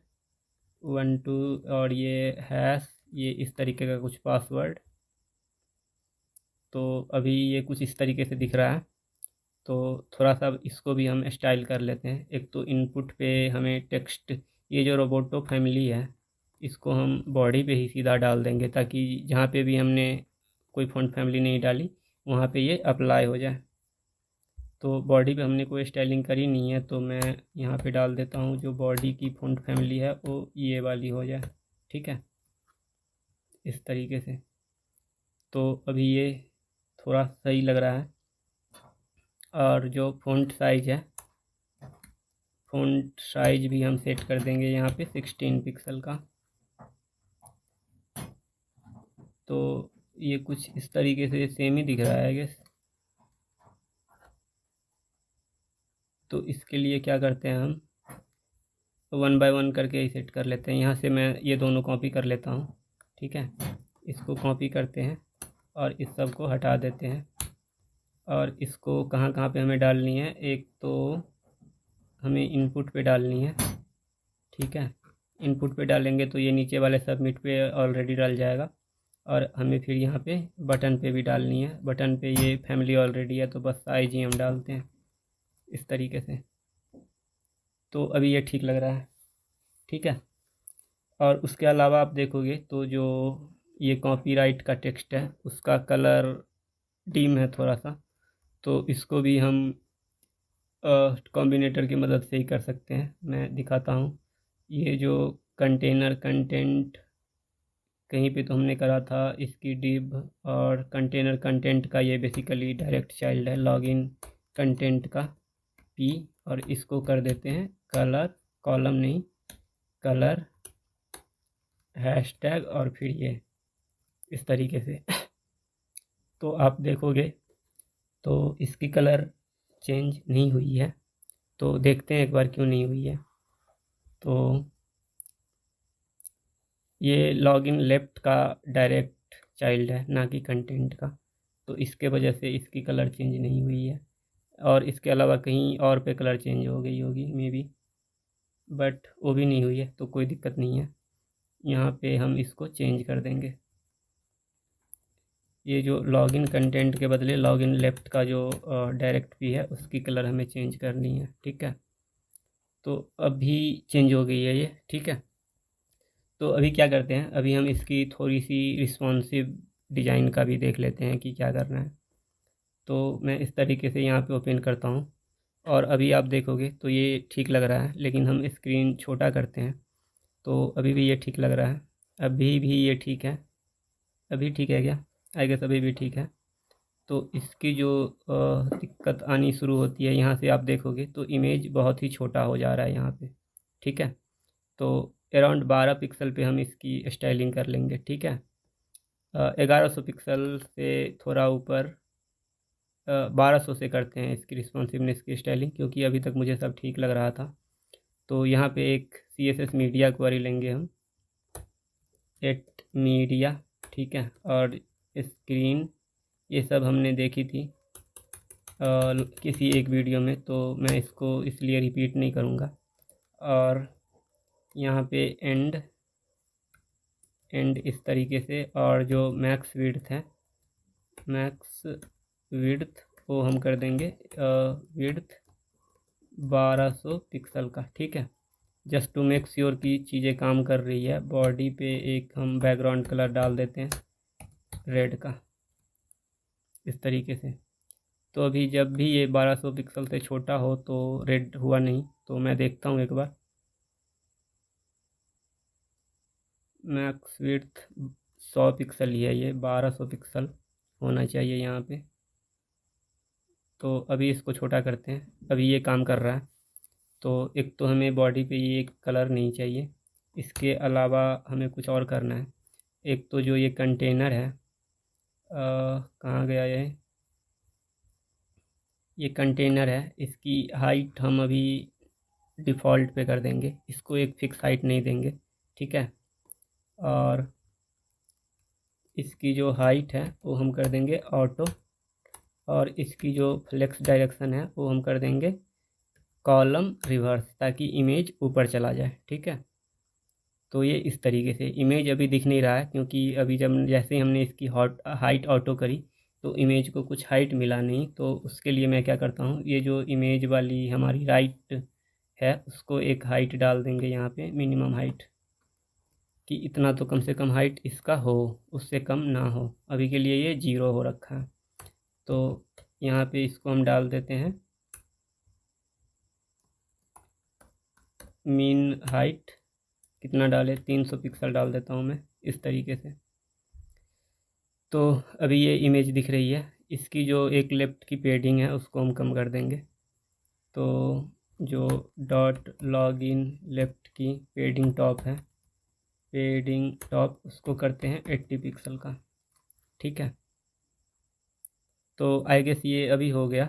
12, और ये हैश, ये इस तरीके का कुछ पासवर्ड, तो अभी ये कुछ इस तरीके से दिख रहा है। तो थोड़ा सा इसको भी हम स्टाइल कर लेते हैं। एक तो इनपुट पे हमें टेक्स्ट, ये जो रोबोटो फैमिली है इसको हम बॉडी पे ही सीधा डाल देंगे, ताकि जहाँ पे भी हमने कोई फ़ॉन्ट फैमिली नहीं डाली वहाँ पे ये अप्लाई हो जाए। तो बॉडी पे हमने कोई स्टाइलिंग करी नहीं है, तो मैं यहाँ पे डाल देता हूँ जो बॉडी की फ़ॉन्ट फैमिली है वो ये वाली हो जाए। ठीक है, इस तरीके से। तो अभी ये थोड़ा सही लग रहा है। और जो फ़ॉन्ट साइज़ है, फ़ॉन्ट साइज़ भी हम सेट कर देंगे यहाँ पे 16 पिक्सल का। तो ये कुछ इस तरीके से सेम ही दिख रहा है आई गेस। तो इसके लिए क्या करते हैं, हम 1 बाय 1 करके ही सेट कर लेते हैं। यहाँ से मैं ये दोनों कॉपी कर लेता हूँ। ठीक है, इसको कॉपी करते हैं और इस सब को हटा देते हैं। और इसको कहाँ कहाँ पे हमें डालनी है, एक तो हमें इनपुट पे डालनी है। ठीक है, इनपुट पे डालेंगे तो ये नीचे वाले सबमिट पे ऑलरेडी डाल जाएगा। और हमें फिर यहाँ पे बटन पे भी डालनी है। बटन पे ये फैमिली ऑलरेडी है तो बस साइज ही हम डालते हैं इस तरीके से। तो अभी ये ठीक लग रहा है। ठीक है, और उसके अलावा आप देखोगे तो जो ये कॉपीराइट का टेक्स्ट है उसका कलर डीम है थोड़ा सा, तो इसको भी हम कॉम्बिनेटर की मदद से ही कर सकते हैं। मैं दिखाता हूँ। ये जो कंटेनर कंटेंट कहीं पे तो हमने करा था इसकी डिव, और कंटेनर कंटेंट का ये बेसिकली डायरेक्ट चाइल्ड है लॉगिन कंटेंट का पी। और इसको कर देते हैं कलर, कॉलम नहीं, कलर हैशटैग और फिर ये इस तरीके से। तो आप देखोगे तो इसकी कलर चेंज नहीं हुई है। तो देखते हैं एक बार क्यों नहीं हुई है। तो ये लॉगिन लेफ्ट का डायरेक्ट चाइल्ड है ना कि कंटेंट का, तो इसके वजह से इसकी कलर चेंज नहीं हुई है। और इसके अलावा कहीं और पे कलर चेंज हो गई होगी मे बी, बट वो भी नहीं हुई है तो कोई दिक्कत नहीं है। यहाँ पे हम इसको चेंज कर देंगे। ये जो लॉगिन कंटेंट के बदले लॉगिन लेफ्ट का जो डायरेक्ट भी है उसकी कलर हमें चेंज करनी है। ठीक है, तो अभी चेंज हो गई है ये। ठीक है, तो अभी क्या करते हैं, अभी हम इसकी थोड़ी सी रिस्पॉन्सिव डिज़ाइन का भी देख लेते हैं कि क्या करना है। तो मैं इस तरीके से यहाँ पे ओपन करता हूँ और अभी आप देखोगे तो ये ठीक लग रहा है, लेकिन हम स्क्रीन छोटा करते हैं तो अभी भी ये ठीक लग रहा है। अभी भी ये ठीक है। अभी ठीक है क्या, आई गेस अभी भी ठीक है। तो इसकी जो दिक्कत आनी शुरू होती है, यहाँ से आप देखोगे तो इमेज बहुत ही छोटा हो जा रहा है यहाँ पे। ठीक है, तो अराउंड 12 पिक्सल पे हम इसकी स्टाइलिंग कर लेंगे। ठीक है, 1100 पिक्सल से थोड़ा ऊपर 1200 से करते हैं इसकी रिस्पॉन्सिवनेस की स्टाइलिंग, क्योंकि अभी तक मुझे सब ठीक लग रहा था। तो यहाँ पे एक CSS मीडिया क्वेरी लेंगे हम, एट मीडिया। ठीक है, और स्क्रीन ये सब हमने देखी थी किसी एक वीडियो में, तो मैं इसको इसलिए रिपीट नहीं करूँगा। और यहाँ पे एंड इस तरीके से, और जो मैक्स विड्थ है, मैक्स विड्थ वो हम कर देंगे विड्थ 1200 पिक्सल का। ठीक है, जस्ट टू मेक श्योर कि चीज़ें काम कर रही है। बॉडी पे एक हम बैकग्राउंड कलर डाल देते हैं रेड का इस तरीके से। तो अभी जब भी ये 1200 पिक्सल से छोटा हो तो रेड हुआ नहीं, तो मैं देखता हूँ एक बार। मैक्स विड्थ 100 पिक्सल ही है, ये 1200 पिक्सल होना चाहिए यहाँ पे। तो अभी इसको छोटा करते हैं, अभी ये काम कर रहा है। तो एक तो हमें बॉडी पे ये कलर नहीं चाहिए, इसके अलावा हमें कुछ और करना है। एक तो जो ये कंटेनर है कहाँ गया ये कंटेनर है, इसकी हाइट हम अभी डिफ़ॉल्ट पे कर देंगे, इसको एक फ़िक्स हाइट नहीं देंगे। ठीक है, और इसकी जो हाइट है वो हम कर देंगे ऑटो, और इसकी जो फ्लेक्स डायरेक्शन है वो हम कर देंगे कॉलम रिवर्स, ताकि इमेज ऊपर चला जाए। ठीक है, तो ये इस तरीके से इमेज अभी दिख नहीं रहा है, क्योंकि अभी जब जैसे ही हमने इसकी हाइट ऑटो करी तो इमेज को कुछ हाइट मिला नहीं। तो उसके लिए मैं क्या करता हूँ, ये जो इमेज वाली हमारी राइट है उसको एक हाइट डाल देंगे यहाँ पे, मिनिमम हाइट, कि इतना तो कम से कम हाइट इसका हो, उससे कम ना हो। अभी के लिए ये 0 हो रखा है, तो यहाँ पे इसको हम डाल देते हैं मीन हाइट, कितना डालें, 300 पिक्सल डाल देता हूँ मैं इस तरीके से। तो अभी ये इमेज दिख रही है, इसकी जो एक लेफ़्ट की पेडिंग है उसको हम कम कर देंगे। तो जो डॉट लॉग इन लेफ़्ट की पेडिंग टॉप है, पेडिंग टॉप, उसको करते हैं 80 पिक्सल का, ठीक है। तो आई गेस ये अभी हो गया।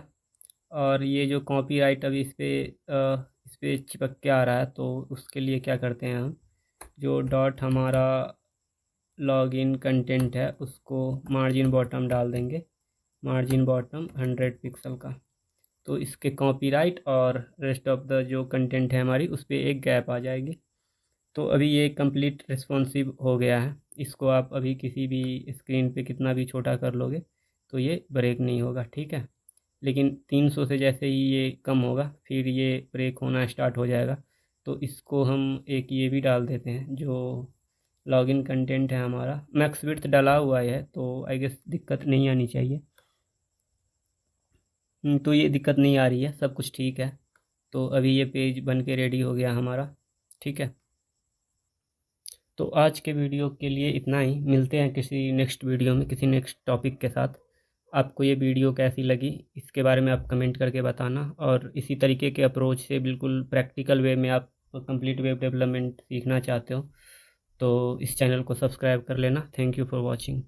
और ये जो कॉपीराइट अभी इस पे चिपक के आ रहा है, तो उसके लिए क्या करते हैं हम, जो डॉट हमारा लॉगिन कंटेंट है उसको मार्जिन बॉटम डाल देंगे, मार्जिन बॉटम 100 पिक्सल का। तो इसके कॉपीराइट और रेस्ट ऑफ द जो कंटेंट है हमारी उस पर एक गैप आ जाएगी। तो अभी ये कंप्लीट रिस्पॉन्सिव हो गया है। इसको आप अभी किसी भी स्क्रीन पे कितना भी छोटा कर लोगे तो ये ब्रेक नहीं होगा, ठीक है। लेकिन 300 से जैसे ही ये कम होगा फिर ये ब्रेक होना स्टार्ट हो जाएगा। तो इसको हम एक ये भी डाल देते हैं, जो लॉगिन कंटेंट है हमारा मैक्स विड्थ डला हुआ है, तो आई गेस दिक्कत नहीं आनी चाहिए। तो ये दिक्कत नहीं आ रही है, सब कुछ ठीक है। तो अभी ये पेज बन के रेडी हो गया हमारा, ठीक है। तो आज के वीडियो के लिए इतना ही, मिलते हैं किसी नेक्स्ट वीडियो में किसी नेक्स्ट टॉपिक के साथ। आपको ये वीडियो कैसी लगी इसके बारे में आप कमेंट करके बताना, और इसी तरीके के अप्रोच से बिल्कुल प्रैक्टिकल वे में आप कंप्लीट वेब डेवलपमेंट सीखना चाहते हो तो इस चैनल को सब्सक्राइब कर लेना। Thank you for watching.